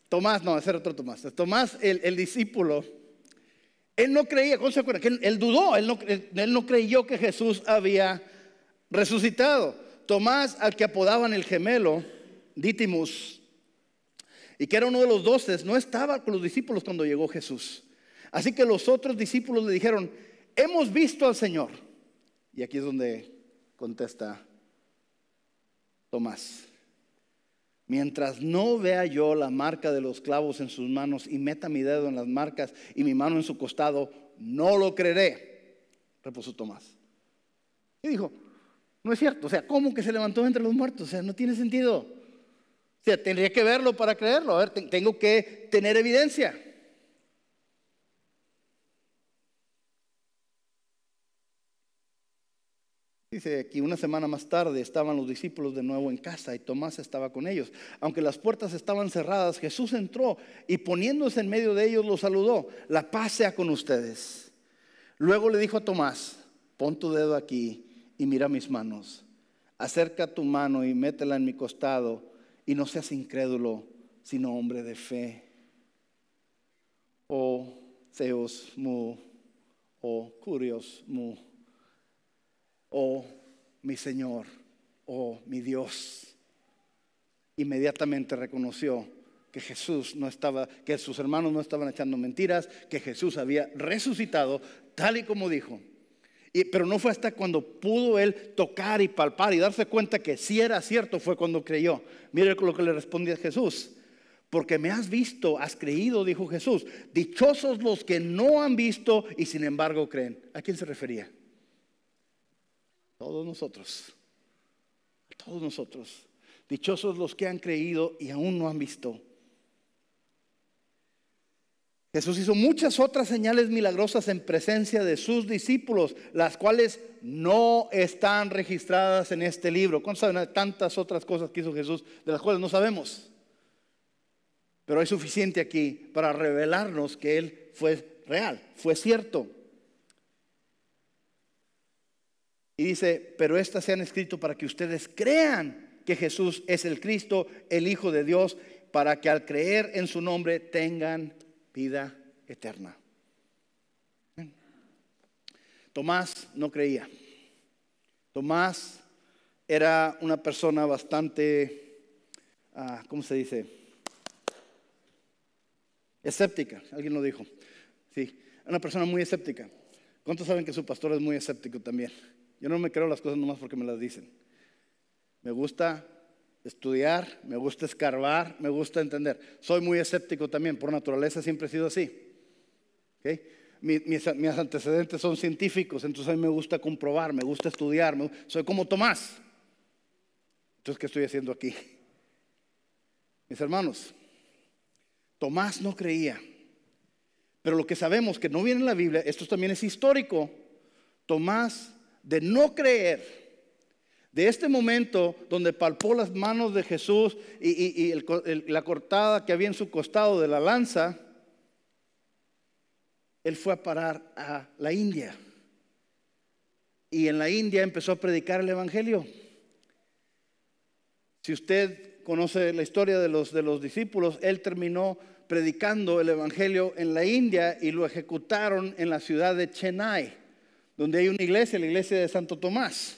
Tomás, no, ese era otro Tomás. Tomás, el discípulo, él no creía. ¿Cómo se acuerdan? Que él dudó, él no creyó que Jesús había resucitado. Tomás, al que apodaban el gemelo, Dídimus, y que era uno de los 12, no estaba con los discípulos cuando llegó Jesús. Así que los otros discípulos le dijeron: hemos visto al Señor. Y aquí es donde contesta Tomás: mientras no vea yo la marca de los clavos en sus manos y meta mi dedo en las marcas y mi mano en su costado, no lo creeré. Repuso Tomás. Y dijo: no es cierto. O sea, ¿cómo que se levantó entre los muertos? O sea, no tiene sentido. O sea, tendría que verlo para creerlo. A ver, tengo que tener evidencia. Dice aquí, una semana más tarde estaban los discípulos de nuevo en casa y Tomás estaba con ellos. Aunque las puertas estaban cerradas, Jesús entró y poniéndose en medio de ellos los saludó: la paz sea con ustedes. Luego le dijo a Tomás: pon tu dedo aquí y mira mis manos. Acerca tu mano y métela en mi costado y no seas incrédulo, sino hombre de fe. Oh Theos mu, oh Kurios mu, oh mi Señor, oh mi Dios. Inmediatamente reconoció que Jesús no estaba, que sus hermanos no estaban echando mentiras, que Jesús había resucitado tal y como dijo. Pero no fue hasta cuando pudo él tocar y palpar y darse cuenta que sí era cierto, fue cuando creyó. Mire lo que le respondía Jesús. Porque me has visto, has creído, dijo Jesús. Dichosos los que no han visto y sin embargo creen. ¿A quién se refería? Todos nosotros. Todos nosotros. Dichosos los que han creído y aún no han visto. Jesús hizo muchas otras señales milagrosas en presencia de sus discípulos, las cuales no están registradas en este libro. ¿Cuántos saben de tantas otras cosas que hizo Jesús de las cuales no sabemos? Pero hay suficiente aquí para revelarnos que Él fue real, fue cierto. Y dice, pero estas se han escrito para que ustedes crean que Jesús es el Cristo, el Hijo de Dios, para que al creer en su nombre tengan vida eterna. Tomás no creía. Tomás era una persona bastante, ¿cómo se dice? Escéptica, alguien lo dijo. Sí, una persona muy escéptica. ¿Cuántos saben que su pastor es muy escéptico también? Yo no me creo las cosas nomás porque me las dicen. Me gusta estudiar, me gusta escarbar, me gusta entender. Soy muy escéptico también, por naturaleza siempre he sido así. ¿Okay? Mis antecedentes son científicos, entonces a mí me gusta comprobar, me gusta estudiar. Soy como Tomás. Entonces, ¿qué estoy haciendo aquí? Mis hermanos, Tomás no creía. Pero lo que sabemos que no viene en la Biblia, esto también es histórico. Tomás, de no creer, de este momento donde palpó las manos de Jesús y la cortada que había en su costado de la lanza, él fue a parar a la India. Y en la India empezó a predicar el Evangelio. Si usted conoce la historia de los discípulos, él terminó predicando el Evangelio en la India y lo ejecutaron en la ciudad de Chennai, donde hay una iglesia, la iglesia de Santo Tomás.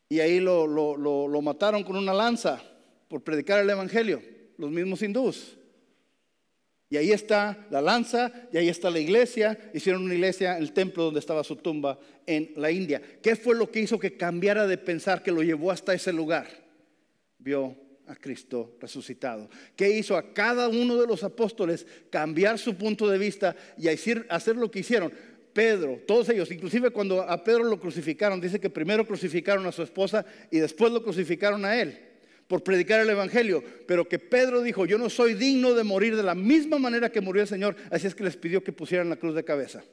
Y ahí lo mataron con una lanza por predicar el Evangelio, los mismos hindús. Y ahí está la lanza, y ahí está la iglesia. Hicieron una iglesia en el templo donde estaba su tumba en la India. ¿Qué fue lo que hizo que cambiara de pensar, que lo llevó hasta ese lugar? Vio a Cristo resucitado. ¿Qué hizo a cada uno de los apóstoles cambiar su punto de vista y hacer lo que hicieron? Pedro, todos ellos, inclusive cuando a Pedro lo crucificaron, dice que primero crucificaron a su esposa y después lo crucificaron a él por predicar el Evangelio. Pero que Pedro dijo, yo no soy digno de morir de la misma manera que murió el Señor, así es que les pidió que pusieran la cruz de cabeza.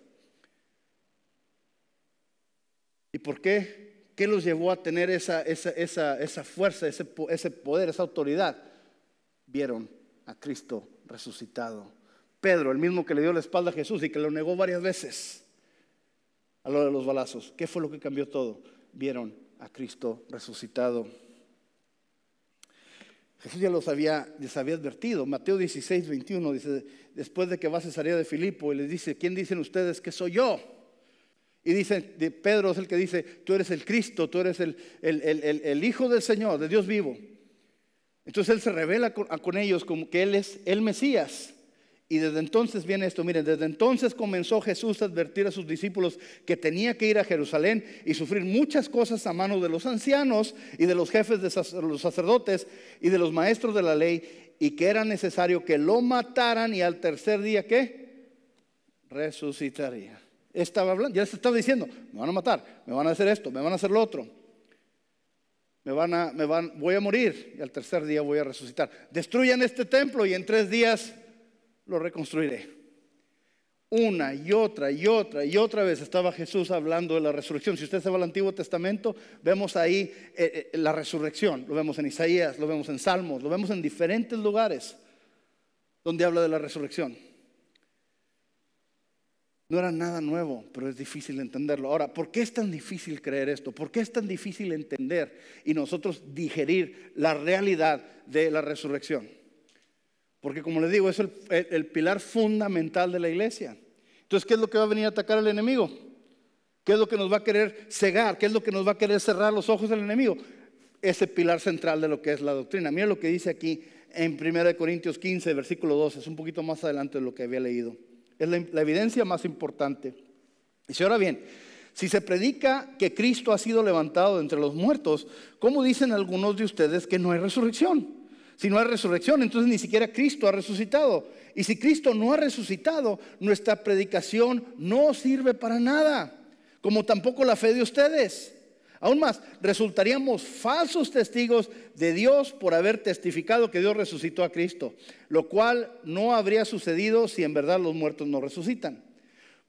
¿Y por qué? ¿Qué los llevó a tener esa fuerza, ese poder, esa autoridad? Vieron a Cristo resucitado. Pedro, el mismo que le dio la espalda a Jesús y que lo negó varias veces a lo de los balazos. ¿Qué fue lo que cambió todo? Vieron a Cristo resucitado. Jesús ya les había advertido. Mateo 16, 21 dice, después de que va a Cesarea de Filipo y les dice, ¿quién dicen ustedes que soy yo? Y dice, Pedro es el que dice, tú eres el Cristo, tú eres el Hijo del Señor, de Dios vivo. Entonces él se revela con ellos como que él es el Mesías. Y desde entonces viene esto, miren, desde entonces comenzó Jesús a advertir a sus discípulos que tenía que ir a Jerusalén y sufrir muchas cosas a manos de los ancianos y de los jefes de los sacerdotes y de los maestros de la ley, y que era necesario que lo mataran y al tercer día, ¿qué? Resucitaría. Estaba hablando, ya se estaba diciendo, me van a matar, me van a hacer esto, me van a hacer lo otro. Voy a morir y al tercer día voy a resucitar. Destruyan este templo y en 3 días lo reconstruiré. Una y otra vez estaba Jesús hablando de la resurrección. Si usted se va al Antiguo Testamento, vemos ahí la resurrección. Lo vemos en Isaías, lo vemos en Salmos, lo vemos en diferentes lugares donde habla de la resurrección. No era nada nuevo, pero es difícil entenderlo. Ahora, ¿por qué es tan difícil creer esto? ¿Por qué es tan difícil entender y nosotros digerir la realidad de la resurrección? Porque como les digo, es el pilar fundamental de la iglesia. Entonces, ¿qué es lo que va a venir a atacar el enemigo? ¿Qué es lo que nos va a querer cegar? ¿Qué es lo que nos va a querer cerrar los ojos del enemigo? Ese pilar central de lo que es la doctrina. Mira lo que dice aquí en 1 Corintios 15, versículo 12. Es un poquito más adelante de lo que había leído. Es la evidencia más importante. Dice, ahora bien, si se predica que Cristo ha sido levantado de entre los muertos, ¿cómo dicen algunos de ustedes que no hay resurrección? Si no hay resurrección, entonces ni siquiera Cristo ha resucitado. Y si Cristo no ha resucitado, nuestra predicación no sirve para nada, como tampoco la fe de ustedes. Aún más, resultaríamos falsos testigos de Dios por haber testificado que Dios resucitó a Cristo, lo cual no habría sucedido si en verdad los muertos no resucitan.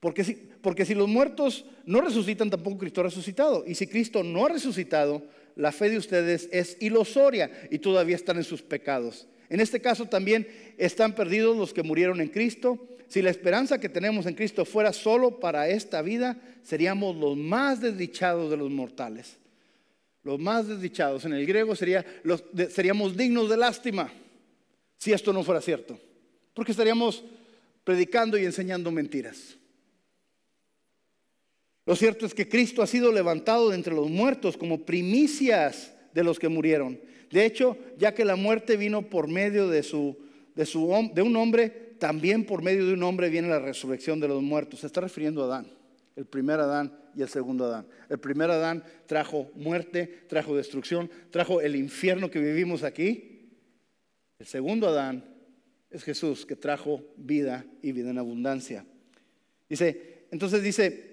Porque si los muertos no resucitan, tampoco Cristo ha resucitado. Y si Cristo no ha resucitado, la fe de ustedes es ilusoria y todavía están en sus pecados. En este caso también están perdidos los que murieron en Cristo. Si la esperanza que tenemos en Cristo fuera solo para esta vida, seríamos los más desdichados de los mortales. Los más desdichados. En el griego seríamos dignos de lástima si esto no fuera cierto. Porque estaríamos predicando y enseñando mentiras. Lo cierto es que Cristo ha sido levantado de entre los muertos como primicias de los que murieron. De hecho, ya que la muerte vino por medio de un hombre, también por medio de un hombre viene la resurrección de los muertos. Se está refiriendo a Adán, el primer Adán y el segundo Adán. El primer Adán trajo muerte, trajo destrucción, trajo el infierno que vivimos aquí. El segundo Adán es Jesús, que trajo vida y vida en abundancia. Entonces dice,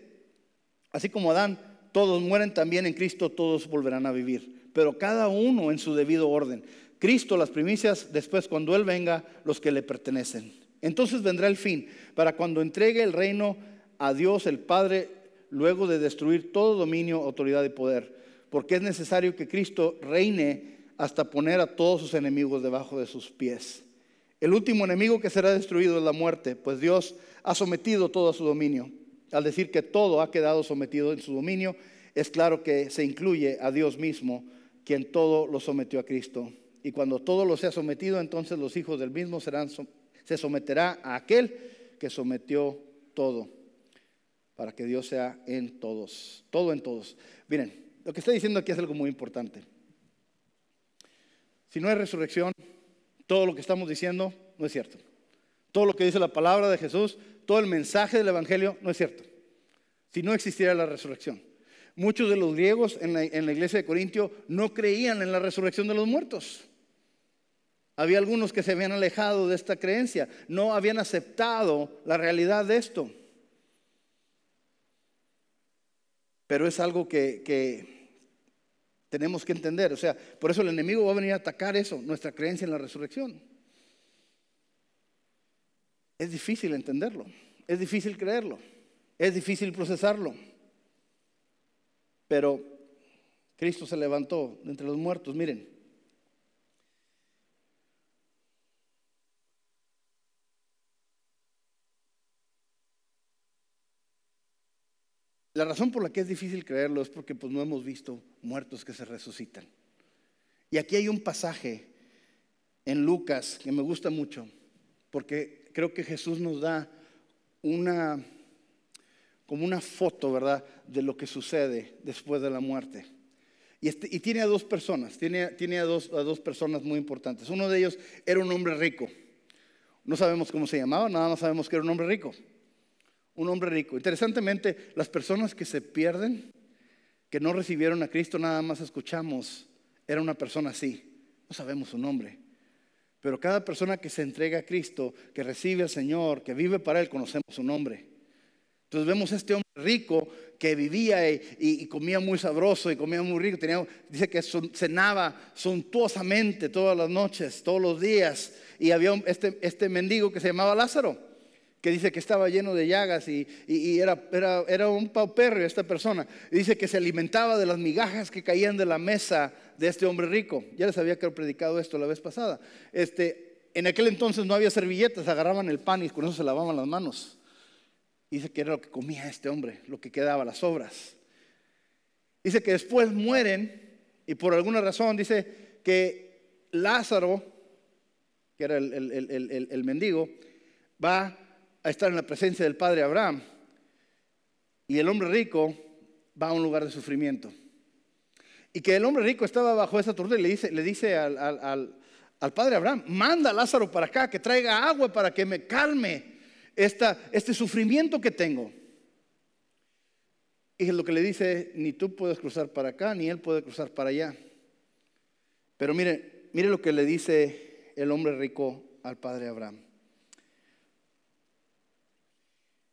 así como Adán, todos mueren, también en Cristo todos volverán a vivir, pero cada uno en su debido orden. Cristo las primicias, después cuando Él venga, los que le pertenecen. Entonces vendrá el fin, para cuando entregue el reino a Dios el Padre, luego de destruir todo dominio, autoridad y poder. Porque es necesario que Cristo reine hasta poner a todos sus enemigos debajo de sus pies. El último enemigo que será destruido es la muerte, pues Dios ha sometido todo a su dominio. Al decir que todo ha quedado sometido en su dominio, es claro que se incluye a Dios mismo, quien todo lo sometió a Cristo. Y cuando todo lo sea sometido, entonces los hijos del mismo se someterá a aquel que sometió todo, para que Dios sea en todos, todo en todos. Miren, lo que está diciendo aquí es algo muy importante. Si no hay resurrección, todo lo que estamos diciendo no es cierto. Todo lo que dice la palabra de Jesús, todo el mensaje del evangelio no es cierto. Si no existiera la resurrección. Muchos de los griegos en la iglesia de Corintio no creían en la resurrección de los muertos. Había algunos que se habían alejado de esta creencia, no habían aceptado la realidad de esto. Pero es algo que tenemos que entender. O sea, por eso el enemigo va a venir a atacar eso, nuestra creencia en la resurrección. Es difícil entenderlo, es difícil creerlo, es difícil procesarlo. Pero Cristo se levantó de entre los muertos. Miren, la razón por la que es difícil creerlo es porque no hemos visto muertos que se resucitan. Y aquí hay un pasaje en Lucas que me gusta mucho, porque creo que Jesús nos da como una foto, ¿verdad?, de lo que sucede después de la muerte. Y tiene a dos personas, tiene a dos personas muy importantes. Uno de ellos era un hombre rico. No sabemos cómo se llamaba, nada más sabemos que era un hombre rico. Un hombre rico. Interesantemente, las personas que se pierden, que no recibieron a Cristo, nada más escuchamos, era una persona así. No sabemos su nombre. Pero cada persona que se entrega a Cristo, que recibe al Señor, que vive para Él, conocemos su nombre. Entonces vemos a este hombre rico que vivía y comía muy sabroso y comía muy rico. Dice que cenaba suntuosamente todas las noches, todos los días. Y había este mendigo que se llamaba Lázaro, que dice que estaba lleno de llagas y era un paupérrimo esta persona. Y dice que se alimentaba de las migajas que caían de la mesa de este hombre rico. Ya les había predicado esto la vez pasada. En aquel entonces no había servilletas, agarraban el pan y con eso se lavaban las manos. Dice que era lo que comía este hombre, lo que quedaba, las sobras. Dice que después mueren y por alguna razón dice que Lázaro que era el mendigo, va a estar en la presencia del padre Abraham. Y el hombre rico va a un lugar de sufrimiento. Y que el hombre rico estaba bajo esa tortura y le dice al padre Abraham: manda a Lázaro para acá, que traiga agua para que me calme este sufrimiento que tengo. Y lo que le dice: ni tú puedes cruzar para acá, ni él puede cruzar para allá. Pero mire lo que le dice el hombre rico al padre Abraham.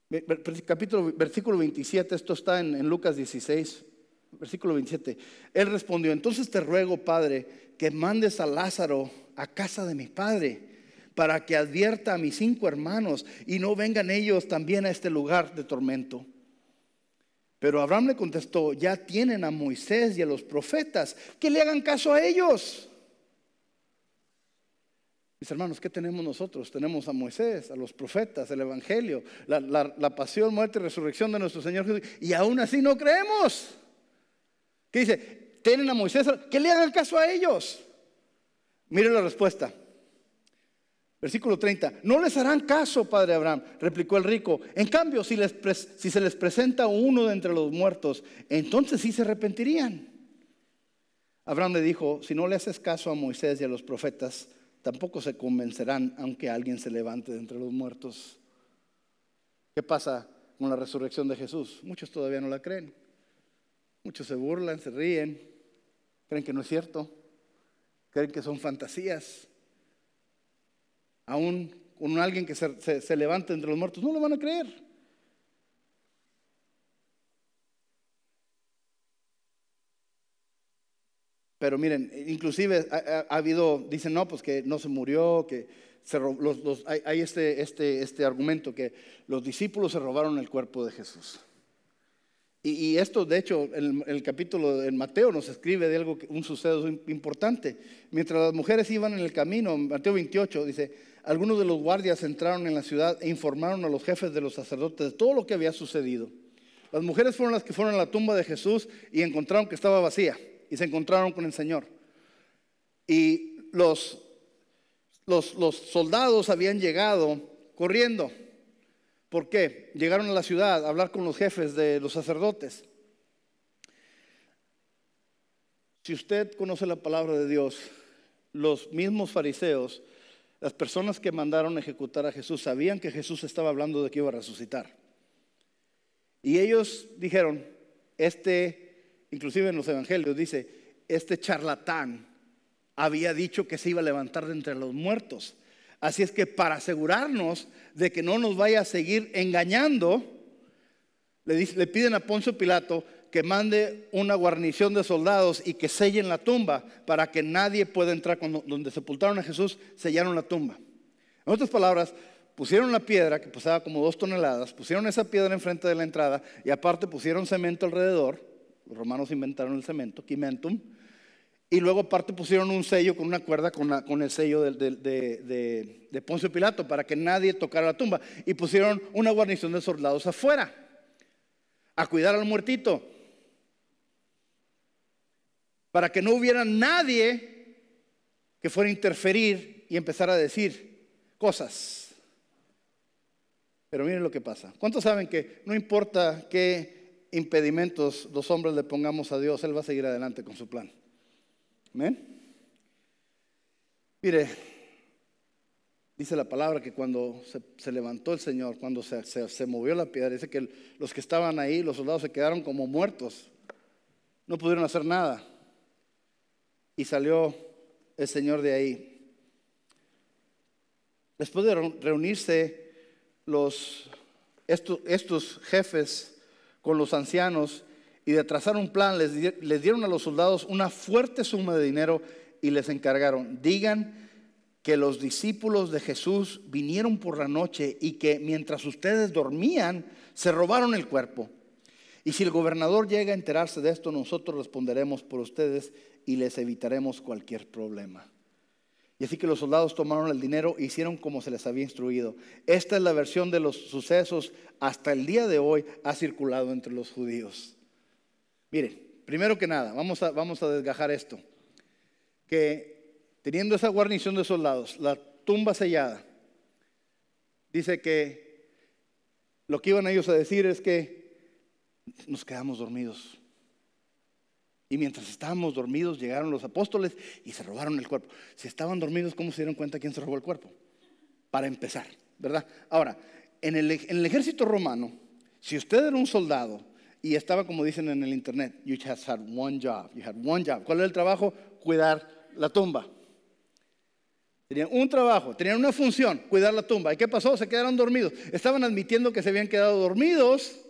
Versículo 27, esto está en Lucas 16, versículo 27. Él respondió: entonces te ruego, Padre, que mandes a Lázaro a casa de mi padre, para que advierta a mis 5 hermanos y no vengan ellos también a este lugar de tormento. Pero Abraham le contestó: ya tienen a Moisés y a los profetas, que le hagan caso a ellos. Mis hermanos, ¿qué tenemos nosotros? Tenemos a Moisés, a los profetas, el evangelio, la pasión, muerte y resurrección de nuestro Señor Jesús, y aún así no creemos. ¿Qué dice? Tienen a Moisés, que le hagan caso a ellos. Mire la respuesta. Versículo 30. No les harán caso, padre Abraham, replicó el rico. En cambio, si se les presenta uno de entre los muertos, entonces sí se arrepentirían. Abraham le dijo: si no le haces caso a Moisés y a los profetas, tampoco se convencerán, aunque alguien se levante de entre los muertos. ¿Qué pasa con la resurrección de Jesús? Muchos todavía no la creen. Muchos se burlan, se ríen, creen que no es cierto, creen que son fantasías. Aún con alguien que se levante entre los muertos, no lo van a creer. Pero miren, inclusive ha habido, dicen no, pues que no se murió, que hay este argumento que los discípulos se robaron el cuerpo de Jesús. Y esto, de hecho, el capítulo en Mateo nos escribe de algo, un suceso importante. Mientras las mujeres iban en el camino, Mateo 28 dice: algunos de los guardias entraron en la ciudad e informaron a los jefes de los sacerdotes de todo lo que había sucedido. Las mujeres fueron las que fueron a la tumba de Jesús y encontraron que estaba vacía. Y se encontraron con el Señor. Y los soldados habían llegado corriendo. ¿Por qué? Llegaron a la ciudad a hablar con los jefes de los sacerdotes. Si usted conoce la palabra de Dios, los mismos fariseos, las personas que mandaron ejecutar a Jesús, sabían que Jesús estaba hablando de que iba a resucitar. Y ellos dijeron: inclusive en los evangelios dice: este charlatán había dicho que se iba a levantar de entre los muertos. Así es que para asegurarnos de que no nos vaya a seguir engañando, le piden a Poncio Pilato que mande una guarnición de soldados y que sellen la tumba para que nadie pueda entrar. Donde sepultaron a Jesús, sellaron la tumba. En otras palabras, pusieron la piedra que pesaba como 2 toneladas, pusieron esa piedra enfrente de la entrada y aparte pusieron cemento alrededor. Los romanos inventaron el cemento, cimentum, y luego aparte pusieron un sello con una cuerda con el sello de Poncio Pilato para que nadie tocara la tumba, y pusieron una guarnición de soldados afuera a cuidar al muertito, para que no hubiera nadie que fuera a interferir y empezar a decir cosas. Pero miren lo que pasa. ¿Cuántos saben que no importa qué impedimentos los hombres le pongamos a Dios, Él va a seguir adelante con su plan? ¿Amén? Mire, dice la palabra que cuando se levantó el Señor, cuando se movió la piedra, dice que los que estaban ahí, los soldados, se quedaron como muertos. No pudieron hacer nada. Y salió el Señor de ahí. Después de reunirse estos jefes con los ancianos y de trazar un plan, les dieron a los soldados una fuerte suma de dinero y les encargaron: digan que los discípulos de Jesús vinieron por la noche y que mientras ustedes dormían se robaron el cuerpo. Y si el gobernador llega a enterarse de esto, nosotros responderemos por ustedes y les evitaremos cualquier problema. Y así que los soldados tomaron el dinero e hicieron como se les había instruido. Esta es la versión de los sucesos hasta el día de hoy ha circulado entre los judíos. Miren, primero que nada, vamos a desgajar esto. Que teniendo esa guarnición de soldados, tumba sellada. Dice que lo que iban ellos a decir es que nos quedamos dormidos. Y mientras estábamos dormidos llegaron los apóstoles y se robaron el cuerpo. Si estaban dormidos, ¿cómo se dieron cuenta quién se robó el cuerpo? Para empezar, ¿verdad? Ahora, en el ejército romano, si usted era un soldado y estaba, como dicen en el internet, you just had one job. You had one job. ¿Cuál era el trabajo? Cuidar la tumba. Tenían un trabajo, tenían una función, cuidar la tumba. ¿Y qué pasó? Se quedaron dormidos. Estaban admitiendo que se habían quedado dormidos.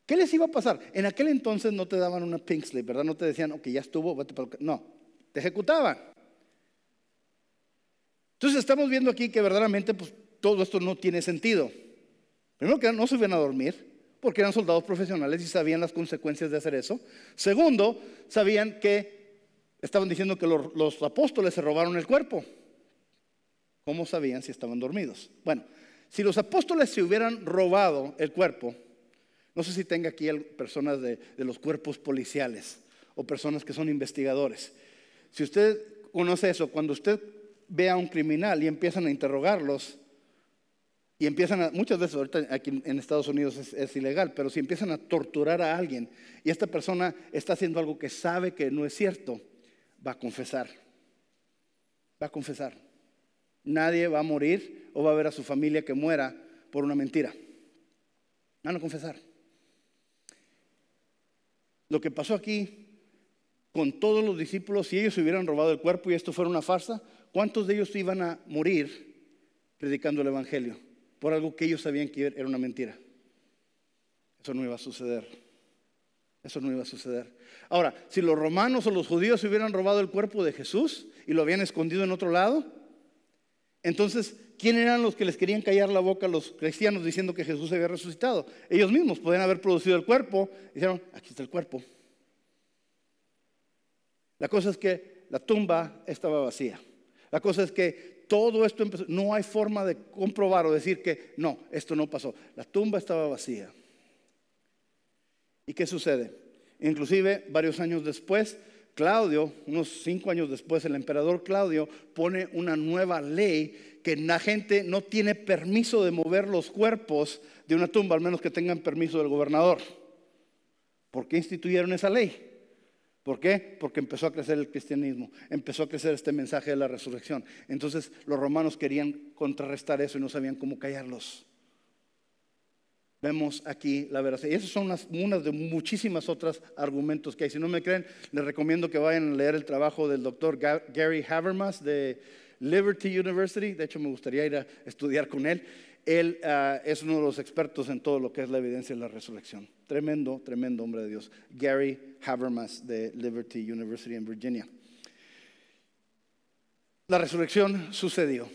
¿Qué les iba a pasar? En aquel entonces no te daban una pink slip, ¿verdad? No te decían, ok, ya estuvo, vete para... No, te ejecutaban. Entonces estamos viendo aquí que verdaderamente pues, todo esto no tiene sentido. Primero que no se iban a dormir, porque eran soldados profesionales y sabían las consecuencias de hacer eso. Segundo, sabían que estaban diciendo que los apóstoles se robaron el cuerpo. ¿Cómo sabían si estaban dormidos? Bueno, si los apóstoles se hubieran robado el cuerpo, no sé si tenga aquí personas de los cuerpos policiales o personas que son investigadores. Si usted conoce eso, cuando usted ve a un criminal y empiezan a interrogarlos, y muchas veces ahorita aquí en Estados Unidos es ilegal, pero si empiezan a torturar a alguien y esta persona está haciendo algo que sabe que no es cierto, va a confesar. Va a confesar. Nadie va a morir o va a ver a su familia que muera por una mentira. Van a confesar. Lo que pasó aquí con todos los discípulos, si ellos se hubieran robado el cuerpo y esto fuera una farsa, ¿cuántos de ellos iban a morir predicando el evangelio por algo que ellos sabían que era una mentira? Eso no iba a suceder. Eso no iba a suceder. Ahora, si los romanos o los judíos se hubieran robado el cuerpo de Jesús y lo habían escondido en otro lado, entonces, ¿quién eran los que les querían callar la boca a los cristianos diciendo que Jesús había resucitado? Ellos mismos podían haber producido el cuerpo y dijeron, aquí está el cuerpo. La cosa es que la tumba estaba vacía. La cosa es que todo esto empezó. No hay forma de comprobar o decir que no, esto no pasó. La tumba estaba vacía. ¿Y qué sucede? Inclusive varios años después, Claudio, unos 5 años después, el emperador Claudio pone una nueva ley que la gente no tiene permiso de mover los cuerpos de una tumba, al menos que tengan permiso del gobernador. ¿Por qué instituyeron esa ley? ¿Por qué? Porque empezó a crecer el cristianismo, empezó a crecer este mensaje de la resurrección. Entonces los romanos querían contrarrestar eso y no sabían cómo callarlos. Vemos aquí la veracidad. Y esos son unas de muchísimas otros argumentos que hay. Si no me creen, les recomiendo que vayan a leer el trabajo del doctor Gary Habermas de Liberty University. De hecho, me gustaría ir a estudiar con él. Él es uno de los expertos en todo lo que es la evidencia de la resurrección. Tremendo, tremendo hombre de Dios. Gary Habermas de Liberty University en Virginia. La resurrección sucedió.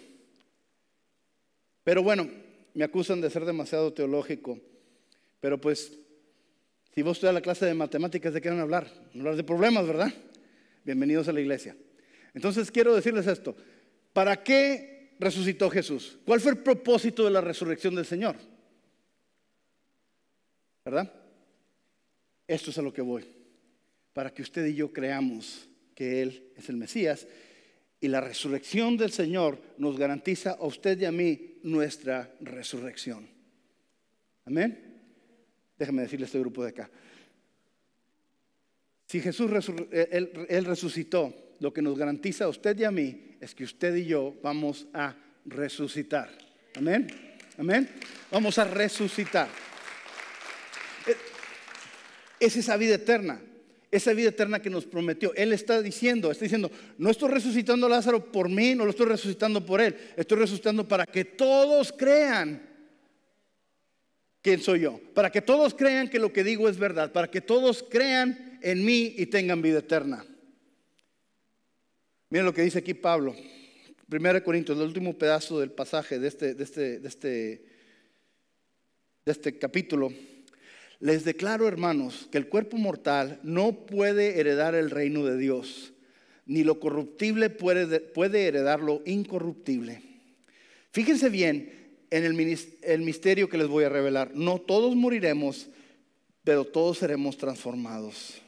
Pero bueno, me acusan de ser demasiado teológico, pero pues, si vos estudias la clase de matemáticas, ¿de qué van a hablar? Hablar de problemas, ¿verdad? Bienvenidos a la iglesia. Entonces quiero decirles esto. ¿Para qué resucitó Jesús? ¿Cuál fue el propósito de la resurrección del Señor? ¿Verdad? Esto es a lo que voy. Para que usted y yo creamos que Él es el Mesías. Y la resurrección del Señor nos garantiza a usted y a mí nuestra resurrección. Amén. Déjame decirle a este grupo de acá. Si Jesús él resucitó, lo que nos garantiza a usted y a mí es que usted y yo vamos a resucitar. Amén. Amén. Vamos a resucitar. Es esa vida eterna. Esa vida eterna que nos prometió. Él está diciendo, no estoy resucitando a Lázaro por mí, no lo estoy resucitando por él. Estoy resucitando para que todos crean quién soy yo. Para que todos crean que lo que digo es verdad. Para que todos crean en mí y tengan vida eterna. Miren lo que dice aquí Pablo. 1 Corintios, el último pedazo del pasaje de este capítulo. Les declaro, hermanos, que el cuerpo mortal no puede heredar el reino de Dios, ni lo corruptible puede heredar lo incorruptible. Fíjense bien en el misterio que les voy a revelar. No todos moriremos, pero todos seremos transformados.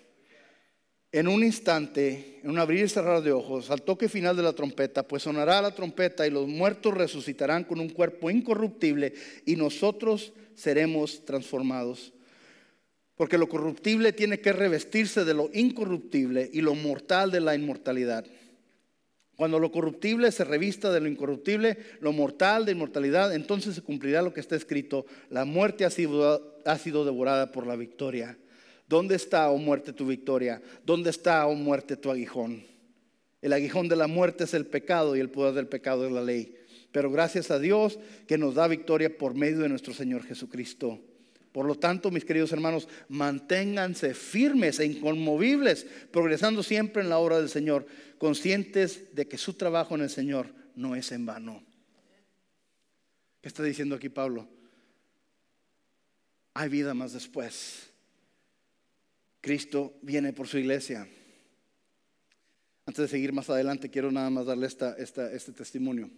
En un instante, en un abrir y cerrar de ojos, al toque final de la trompeta, pues sonará la trompeta y los muertos resucitarán con un cuerpo incorruptible y nosotros seremos transformados. Porque lo corruptible tiene que revestirse de lo incorruptible y lo mortal de la inmortalidad. Cuando lo corruptible se revista de lo incorruptible, lo mortal de inmortalidad, entonces se cumplirá lo que está escrito: la muerte ha sido devorada por la victoria. ¿Dónde está, oh muerte, tu victoria? ¿Dónde está, oh muerte, tu aguijón? El aguijón de la muerte es el pecado y el poder del pecado es la ley. Pero gracias a Dios que nos da victoria por medio de nuestro Señor Jesucristo. Por lo tanto, mis queridos hermanos, manténganse firmes e inconmovibles, progresando siempre en la obra del Señor, conscientes de que su trabajo en el Señor no es en vano. ¿Qué está diciendo aquí Pablo? Hay vida más después. Cristo viene por su iglesia. Antes de seguir más adelante, quiero nada más darle este testimonio.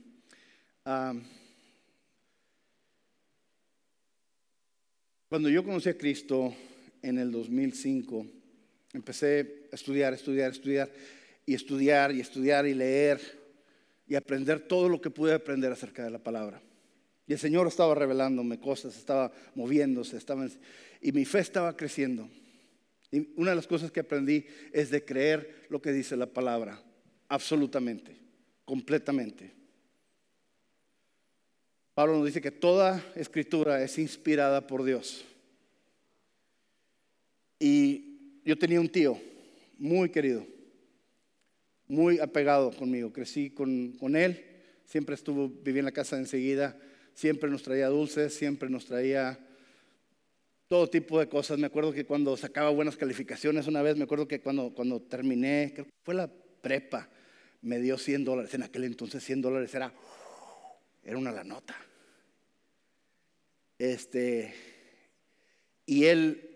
Cuando yo conocí a Cristo en el 2005, empecé a estudiar y leer y aprender todo lo que pude aprender acerca de la palabra. Y el Señor estaba revelándome cosas, estaba moviéndose, y mi fe estaba creciendo. Y una de las cosas que aprendí es de creer lo que dice la palabra, absolutamente, completamente. Pablo nos dice que toda escritura es inspirada por Dios. Y yo tenía un tío muy querido, muy apegado conmigo. Crecí con él, siempre vivía en la casa de enseguida, siempre nos traía dulces, siempre nos traía todo tipo de cosas. Me acuerdo que cuando sacaba buenas calificaciones una vez, me acuerdo que cuando terminé, creo que fue la prepa, me dio $100. En aquel entonces $100 era una lanota. Y él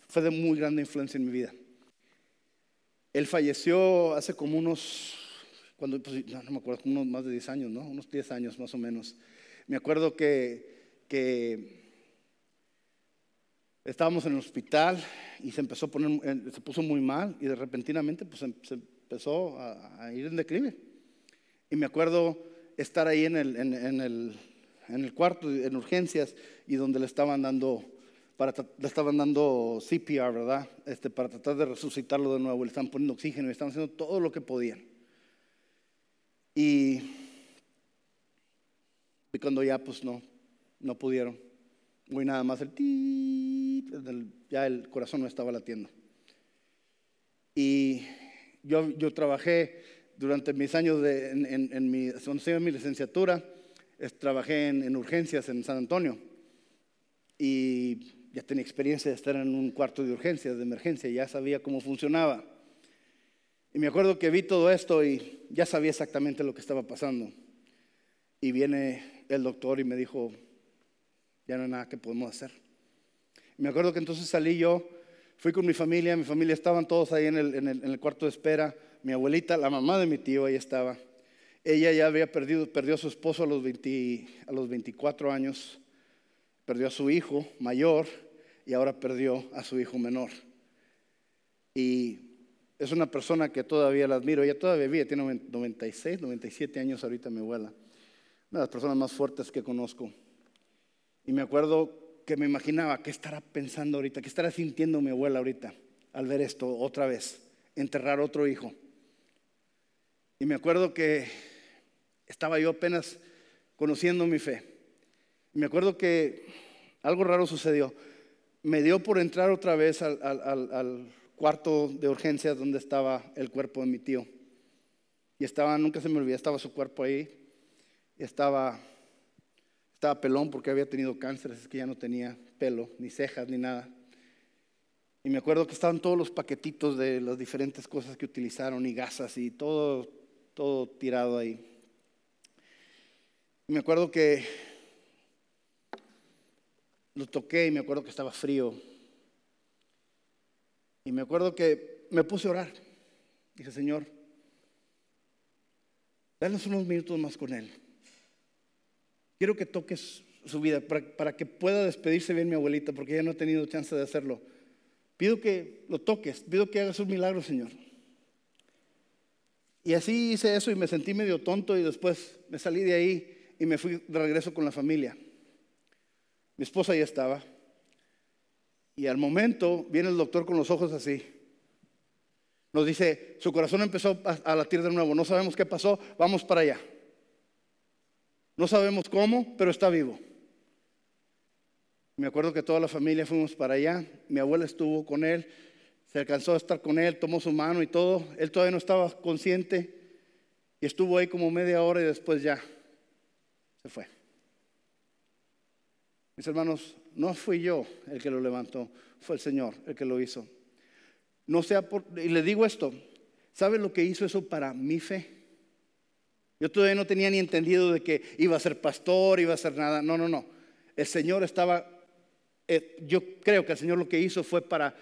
fue de muy grande influencia en mi vida. Él falleció hace como no me acuerdo, como más de 10 años, ¿no? Unos 10 años más o menos. Me acuerdo que estábamos en el hospital y se puso muy mal y repentinamente pues se empezó a ir en declive. Y me acuerdo estar ahí en el cuarto en urgencias y donde le estaban dando CPR, ¿verdad? Para tratar de resucitarlo de nuevo. Le estaban poniendo oxígeno y estaban haciendo todo lo que podían. Y cuando ya pues no pudieron, muy nada más ya el corazón no estaba latiendo. Y yo trabajé durante mis años cuando estudié mi licenciatura, trabajé en urgencias en San Antonio y ya tenía experiencia de estar en un cuarto de urgencias, de emergencia, ya sabía cómo funcionaba. Y me acuerdo que vi todo esto y ya sabía exactamente lo que estaba pasando. Y viene el doctor y me dijo: ya no hay nada que podemos hacer. Y me acuerdo que entonces salí yo, fui con mi familia estaban todos ahí en el cuarto de espera. Mi abuelita, la mamá de mi tío, ahí estaba. Ella ya perdió a su esposo a los 24 años, perdió a su hijo mayor y ahora perdió a su hijo menor. Y es una persona que todavía la admiro. Ella todavía vive, tiene 96, 97 años ahorita, mi abuela. Una de las personas más fuertes que conozco. Y me acuerdo que me imaginaba qué estará pensando ahorita, qué estará sintiendo mi abuela ahorita al ver esto otra vez, enterrar otro hijo. Y me acuerdo que estaba yo apenas conociendo mi fe. Y me acuerdo que algo raro sucedió. Me dio por entrar otra vez al cuarto de urgencias donde estaba el cuerpo de mi tío. Y nunca se me olvidó, estaba su cuerpo ahí. Y estaba pelón porque había tenido cáncer, es que ya no tenía pelo, ni cejas, ni nada. Y me acuerdo que estaban todos los paquetitos de las diferentes cosas que utilizaron y gasas y todo tirado ahí. Y me acuerdo que lo toqué y me acuerdo que estaba frío. Y me acuerdo que me puse a orar. Dije: Señor, danos unos minutos más con Él. Quiero que toques su vida para que pueda despedirse bien mi abuelita, porque ella no ha tenido chance de hacerlo. pido que lo toques, pido que hagas un milagro, Señor. Y así hice eso y me sentí medio tonto y después me salí de ahí y me fui de regreso con la familia. Mi esposa ya estaba. Y al momento viene el doctor con los ojos así. Nos dice, su corazón empezó a latir de nuevo. No sabemos qué pasó, vamos para allá. No sabemos cómo, pero está vivo. Me acuerdo que toda la familia fuimos para allá. Mi abuela estuvo con él. Se alcanzó a estar con él, tomó su mano y todo. Él todavía no estaba consciente. Y estuvo ahí como media hora y después ya se fue. Mis hermanos, no fui yo el que lo levantó, fue el Señor el que lo hizo. No sea y le digo esto, ¿sabe lo que hizo eso para mi fe? Yo todavía no tenía ni entendido de que iba a ser pastor, iba a ser nada. No. El Señor estaba, yo creo que el Señor lo que hizo fue para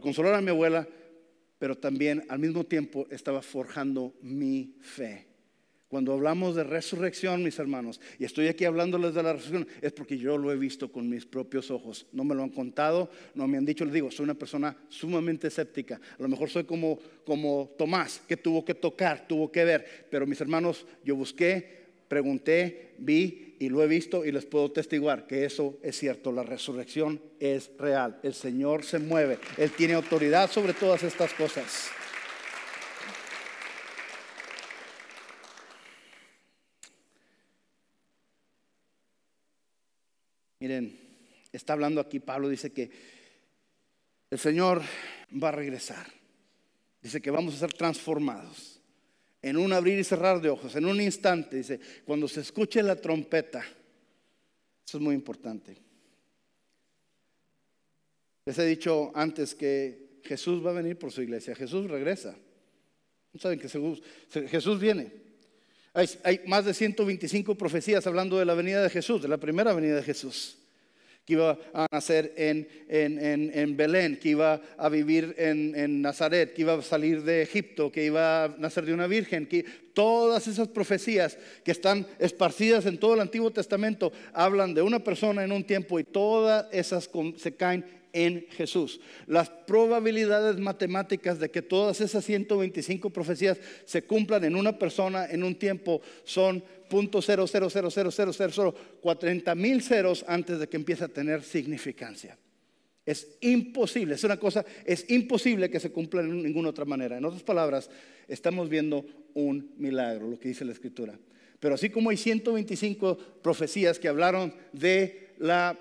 consolar a mi abuela, pero también al mismo tiempo estaba forjando mi fe. Cuando hablamos de resurrección, mis hermanos, y estoy aquí hablándoles de la resurrección, es porque yo lo he visto con mis propios ojos. No me lo han contado, no me han dicho, les digo, soy una persona sumamente escéptica. A lo mejor soy como Tomás, que tuvo que tocar, tuvo que ver. Pero mis hermanos, yo busqué, pregunté, vi y lo he visto y les puedo testiguar que eso es cierto. La resurrección es real. El Señor se mueve. Él tiene autoridad sobre todas estas cosas. Miren, está hablando aquí Pablo, dice que el Señor va a regresar. Dice que vamos a ser transformados. En un abrir y cerrar de ojos, en un instante, dice, cuando se escuche la trompeta. Eso es muy importante. Les he dicho antes que Jesús va a venir por su iglesia. Jesús regresa. ¿Saben que Jesús viene? Hay más de 125 profecías hablando de la venida de Jesús, de la primera venida de Jesús. Que iba a nacer en Belén, que iba a vivir en Nazaret, que iba a salir de Egipto, que iba a nacer de una virgen. Que todas esas profecías que están esparcidas en todo el Antiguo Testamento hablan de una persona en un tiempo y todas esas se caen en Jesús. Las probabilidades matemáticas de que todas esas 125 profecías se cumplan en una persona en un tiempo son 0.0000040,000 ceros antes de que empiece a tener significancia. Es imposible, es una cosa, es imposible que se cumpla de ninguna otra manera. En otras palabras, estamos viendo un milagro, lo que dice la Escritura. Pero así como hay 125 profecías que hablaron de la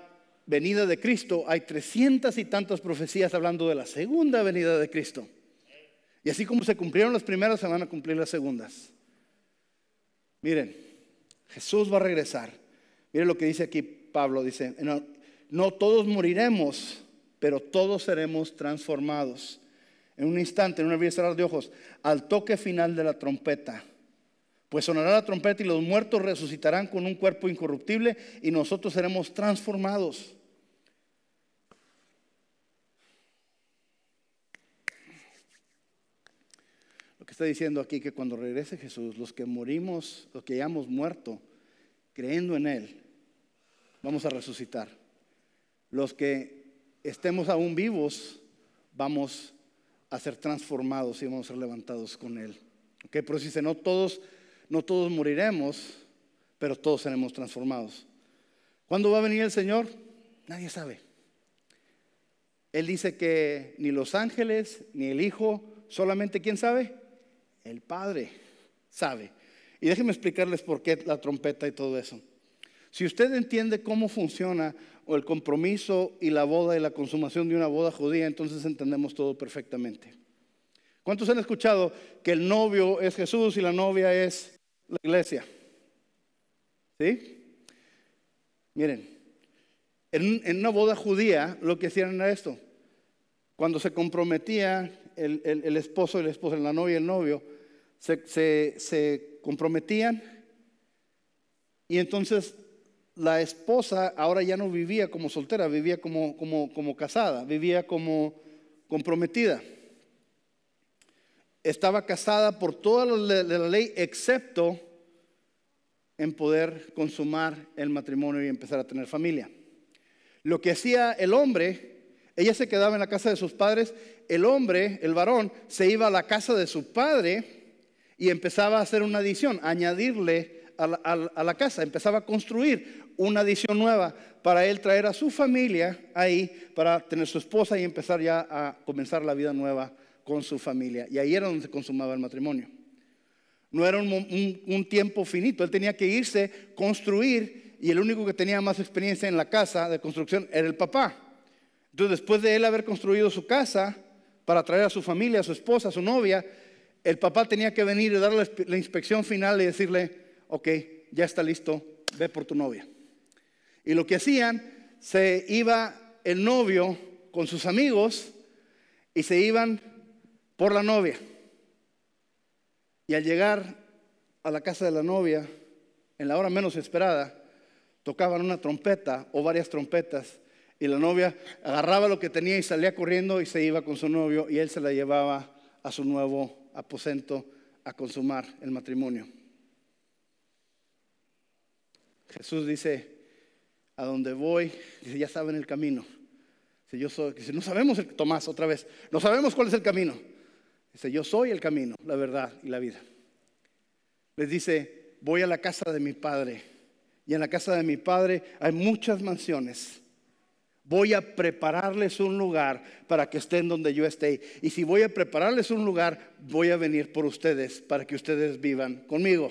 venida de Cristo, hay 300 y tantas profecías hablando de la segunda venida de Cristo. Y así como se cumplieron las primeras, se van a cumplir las segundas. Miren, Jesús va a regresar. Miren lo que dice aquí Pablo, dice, no todos moriremos, pero todos seremos transformados. En un instante, en un abrir y cerrar de ojos, al toque final de la trompeta. Pues sonará la trompeta y los muertos resucitarán con un cuerpo incorruptible y nosotros seremos transformados. Lo que está diciendo aquí que cuando regrese Jesús, los que morimos, los que hayamos muerto, creyendo en Él, vamos a resucitar. Los que estemos aún vivos, vamos a ser transformados y vamos a ser levantados con Él. ¿Okay? Pero dice, no todos moriremos, pero todos seremos transformados. ¿Cuándo va a venir el Señor? Nadie sabe. Él dice que ni los ángeles, ni el Hijo, solamente ¿quién sabe? El Padre sabe. Y déjenme explicarles por qué la trompeta y todo eso. Si usted entiende cómo funciona o el compromiso y la boda y la consumación de una boda judía, entonces entendemos todo perfectamente. ¿Cuántos han escuchado que el novio es Jesús y la novia es la iglesia? ¿Sí? Miren, en una boda judía lo que hacían era esto. Cuando se comprometía el esposo y la esposa, la novia y el novio, se comprometían y entonces la esposa ahora ya no vivía como soltera, vivía como casada, vivía como comprometida. Estaba casada por toda la ley excepto en poder consumar el matrimonio y empezar a tener familia. Lo que hacía el hombre Ella se quedaba en la casa de sus padres. El hombre, el varón, se iba a la casa de su padre y empezaba a hacer una adición, a añadirle a la casa. Empezaba a construir una adición nueva para él traer a su familia ahí, para tener su esposa y empezar ya a comenzar la vida nueva con su familia. Y ahí era donde se consumaba el matrimonio. No era un tiempo finito. Él tenía que irse, construir, y el único que tenía más experiencia en la casa de construcción era el papá. Entonces, después de él haber construido su casa para traer a su familia, a su esposa, a su novia, el papá tenía que venir y darle la inspección final y decirle: ok, ya está listo, ve por tu novia. Y lo que hacían, se iba el novio con sus amigos y se iban por la novia. Y al llegar a la casa de la novia, en la hora menos esperada, tocaban una trompeta o varias trompetas, y la novia agarraba lo que tenía y salía corriendo y se iba con su novio, y él se la llevaba a su nuevo aposento a consumar el matrimonio. Jesús dice: a donde voy, dice, ya saben el camino. Dice, no sabemos, Tomás, otra vez, no sabemos cuál es el camino. Dice, yo soy el camino, la verdad y la vida. Les dice, voy a la casa de mi padre, y en la casa de mi padre hay muchas mansiones. Voy a prepararles un lugar para que estén donde yo esté. Y si voy a prepararles un lugar, voy a venir por ustedes para que ustedes vivan conmigo.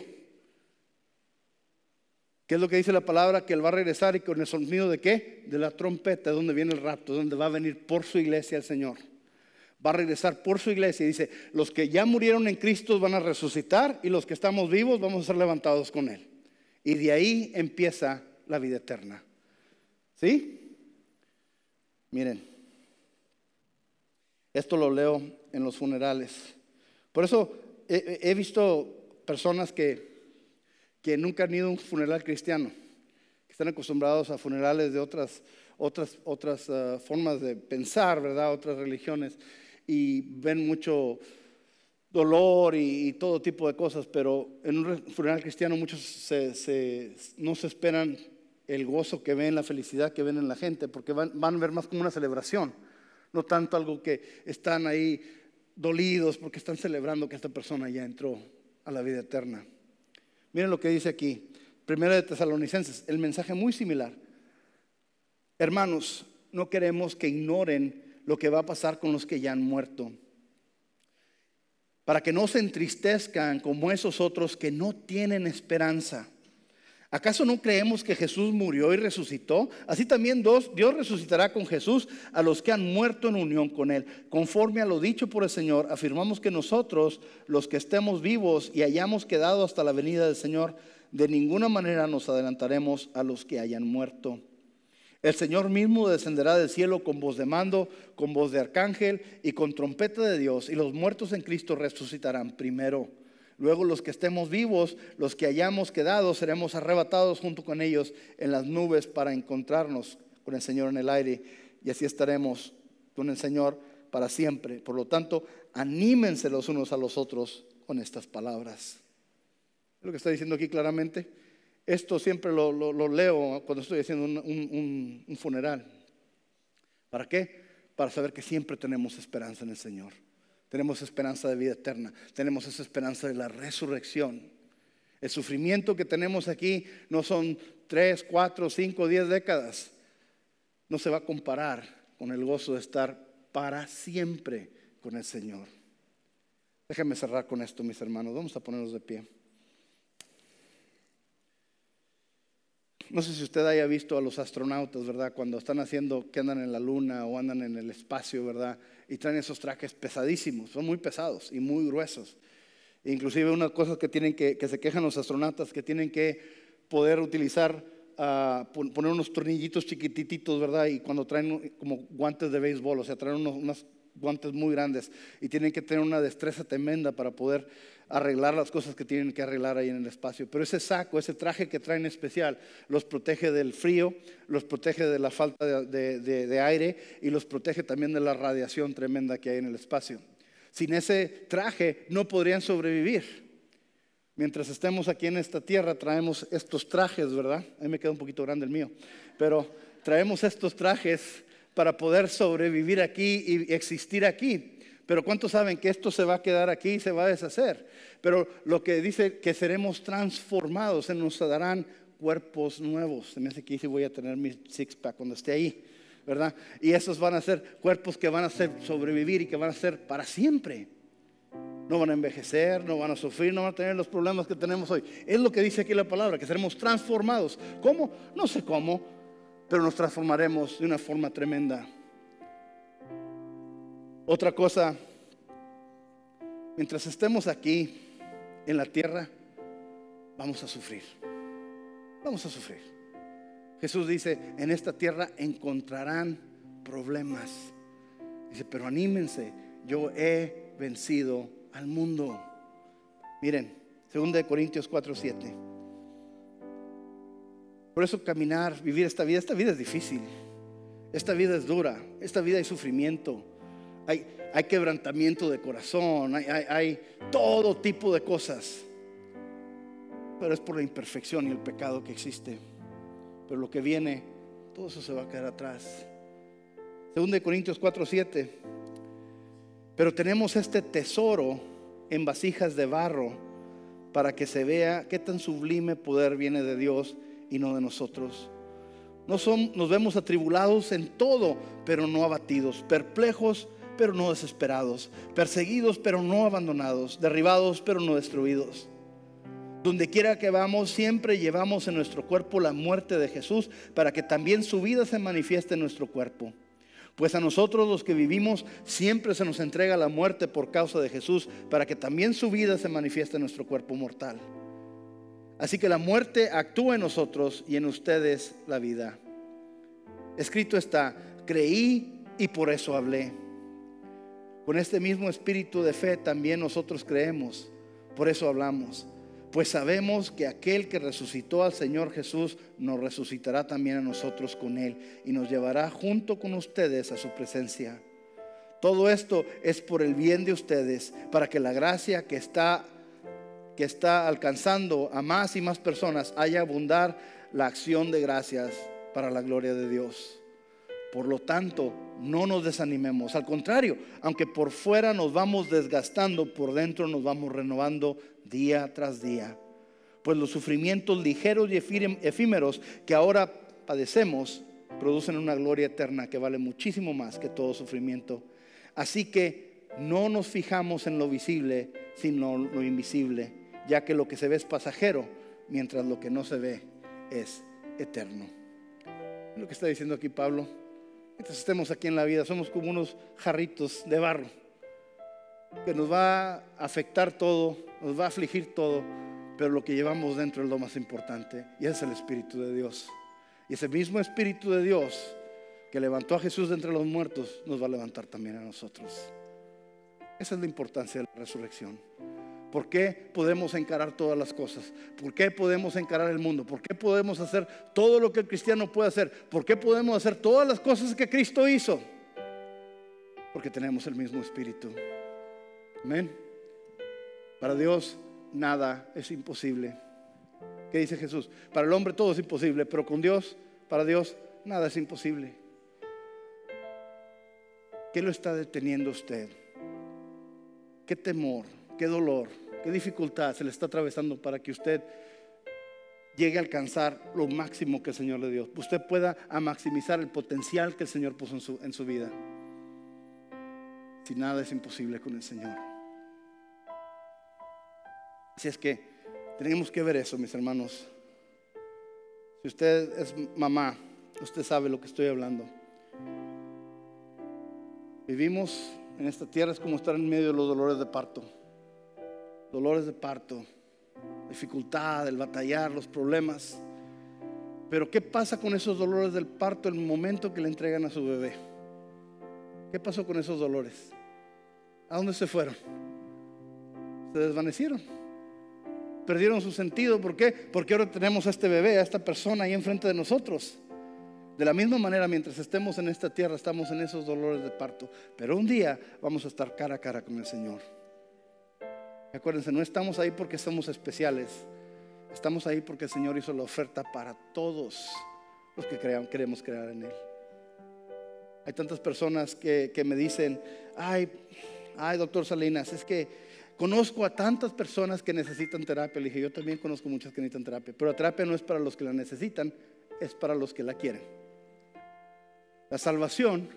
¿Qué es lo que dice la palabra? Que Él va a regresar, y con el sonido ¿de qué? De la trompeta, de donde viene el rapto, donde va a venir por su iglesia el Señor. Va a regresar por su iglesia, y dice, los que ya murieron en Cristo van a resucitar, y los que estamos vivos vamos a ser levantados con Él. Y de ahí empieza la vida eterna. ¿Sí? Miren, esto lo leo en los funerales. Por eso he visto personas que nunca han ido a un funeral cristiano, que están acostumbrados a funerales de otras formas de pensar, ¿verdad? Otras religiones, y ven mucho dolor y todo tipo de cosas, pero en un funeral cristiano muchos no se esperan el gozo que ven, la felicidad que ven en la gente, porque van a ver más como una celebración, no tanto algo que están ahí dolidos porque están celebrando que esta persona ya entró a la vida eterna. Miren lo que dice aquí, Primera de Tesalonicenses, el mensaje muy similar. Hermanos, no queremos que ignoren lo que va a pasar con los que ya han muerto, para que no se entristezcan como esos otros que no tienen esperanza. ¿Acaso no creemos que Jesús murió y resucitó? Así también Dios resucitará con Jesús a los que han muerto en unión con Él. Conforme a lo dicho por el Señor, afirmamos que nosotros, los que estemos vivos y hayamos quedado hasta la venida del Señor, de ninguna manera nos adelantaremos a los que hayan muerto. El Señor mismo descenderá del cielo con voz de mando, con voz de arcángel y con trompeta de Dios, y los muertos en Cristo resucitarán primero. Luego los que estemos vivos, los que hayamos quedado, seremos arrebatados junto con ellos en las nubes para encontrarnos con el Señor en el aire, y así estaremos con el Señor para siempre. Por lo tanto, anímense los unos a los otros con estas palabras. Lo que está diciendo aquí claramente, esto siempre lo leo cuando estoy haciendo un funeral. ¿Para qué? Para saber que siempre tenemos esperanza en el Señor. Tenemos esperanza de vida eterna. Tenemos esa esperanza de la resurrección. El sufrimiento que tenemos aquí no son 3, 4, 5, 10 décadas. No se va a comparar con el gozo de estar para siempre con el Señor. Déjenme cerrar con esto, mis hermanos. Vamos a ponernos de pie. No sé si usted haya visto a los astronautas, ¿verdad? Cuando están haciendo, que andan en la luna o andan en el espacio, ¿verdad? Y traen esos trajes pesadísimos, son muy pesados y muy gruesos. Inclusive unas cosas que se quejan los astronautas, que tienen que poder utilizar, poner unos tornillitos chiquititos, ¿verdad? Y cuando traen como guantes de béisbol, o sea, traen unos guantes muy grandes, y tienen que tener una destreza tremenda para poder arreglar las cosas que tienen que arreglar ahí en el espacio. Pero ese saco, ese traje que traen especial, los protege del frío, los protege de la falta de aire, y los protege también de la radiación tremenda que hay en el espacio. Sin ese traje no podrían sobrevivir. Mientras estemos aquí en esta tierra traemos estos trajes, ¿verdad? A mí me queda un poquito grande el mío, pero traemos estos trajes para poder sobrevivir aquí y existir aquí. Pero ¿cuántos saben que esto se va a quedar aquí y se va a deshacer? Pero lo que dice que seremos transformados, se nos darán cuerpos nuevos. Se me hace que sí voy a tener mi six-pack cuando esté ahí, ¿verdad? Y esos van a ser cuerpos que van a ser sobrevivir y que van a ser para siempre. No van a envejecer, no van a sufrir, no van a tener los problemas que tenemos hoy. Es lo que dice aquí la palabra, que seremos transformados. ¿Cómo? No sé cómo, pero nos transformaremos de una forma tremenda. Otra cosa, mientras estemos aquí en la tierra, vamos a sufrir. Vamos a sufrir. Jesús dice, en esta tierra encontrarán problemas. Dice, pero anímense, yo he vencido al mundo. Miren, 2 Corintios 4:7. Por eso caminar, vivir esta vida es difícil. Esta vida es dura, esta vida hay sufrimiento, hay quebrantamiento de corazón, hay todo tipo de cosas. Pero es por la imperfección y el pecado que existe. Pero lo que viene, todo eso se va a quedar atrás. 2 Corintios 4:7. Pero tenemos este tesoro en vasijas de barro para que se vea qué tan sublime poder viene de Dios y no de nosotros. Nos vemos atribulados en todo, pero no abatidos, perplejos, pero no desesperados, perseguidos, pero no abandonados, derribados, pero no destruidos. Donde quiera que vamos, siempre llevamos en nuestro cuerpo la muerte de Jesús, para que también su vida se manifieste en nuestro cuerpo. Pues a nosotros los que vivimos siempre se nos entrega la muerte por causa de Jesús, para que también su vida se manifieste en nuestro cuerpo mortal. Así que la muerte actúa en nosotros y en ustedes la vida. Escrito está, creí y por eso hablé. Con este mismo espíritu de fe también nosotros creemos, por eso hablamos. Pues sabemos que aquel que resucitó al Señor Jesús nos resucitará también a nosotros con Él y nos llevará junto con ustedes a su presencia. Todo esto es por el bien de ustedes, para que la gracia que está alcanzando a más y más personas haya abundar la acción de gracias para la gloria de Dios. Por lo tanto, no nos desanimemos. Al contrario, aunque por fuera nos vamos desgastando, por dentro nos vamos renovando día tras día. Pues los sufrimientos ligeros y efímeros que ahora padecemos producen una gloria eterna que vale muchísimo más que todo sufrimiento. Así que no nos fijamos en lo visible, sino en lo invisible, ya que lo que se ve es pasajero, mientras lo que no se ve es eterno. Es lo que está diciendo aquí Pablo. Mientras estemos aquí en la vida, somos como unos jarritos de barro que nos va a afectar todo, nos va a afligir todo, pero lo que llevamos dentro es lo más importante, y es el Espíritu de Dios. Y ese mismo Espíritu de Dios que levantó a Jesús de entre los muertos nos va a levantar también a nosotros. Esa es la importancia de la resurrección. ¿Por qué podemos encarar todas las cosas? ¿Por qué podemos encarar el mundo? ¿Por qué podemos hacer todo lo que el cristiano puede hacer? ¿Por qué podemos hacer todas las cosas que Cristo hizo? Porque tenemos el mismo Espíritu. Amén. Para Dios nada es imposible. ¿Qué dice Jesús? Para el hombre todo es imposible, pero con Dios, para Dios nada es imposible. ¿Qué lo está deteniendo usted? ¿Qué temor? ¿Qué dolor? ¿Qué dificultad se le está atravesando para que usted llegue a alcanzar lo máximo que el Señor le dio? Usted pueda maximizar el potencial que el Señor puso en su vida. Si nada es imposible con el Señor. Así es que tenemos que ver eso, mis hermanos. Si usted es mamá, usted sabe lo que estoy hablando. Vivimos en esta tierra, es como estar en medio de los dolores de parto. Dolores de parto, dificultad, el batallar, los problemas. Pero ¿qué pasa con esos dolores del parto en el momento que le entregan a su bebé? ¿Qué pasó con esos dolores? ¿A dónde se fueron? Se desvanecieron. Perdieron su sentido. ¿Por qué? Porque ahora tenemos a este bebé, a esta persona ahí enfrente de nosotros. De la misma manera, mientras estemos en esta tierra, estamos en esos dolores de parto. Pero un día vamos a estar cara a cara con el Señor. Acuérdense, no estamos ahí porque somos especiales. Estamos ahí porque el Señor hizo la oferta para todos los que queremos creer en Él. Hay tantas personas que me dicen, ay, doctor Salinas, es que conozco a tantas personas que necesitan terapia. Le dije, yo también conozco muchas que necesitan terapia, pero la terapia no es para los que la necesitan, es para los que la quieren. La salvación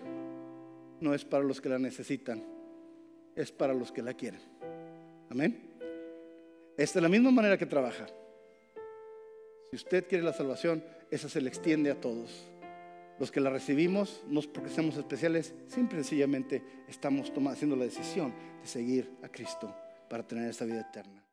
no es para los que la necesitan, es para los que la quieren. Amén. Es de la misma manera que trabaja. Si usted quiere la salvación, esa se le extiende a todos. Los que la recibimos, no es porque seamos especiales, simple y sencillamente estamos haciendo la decisión de seguir a Cristo para tener esta vida eterna.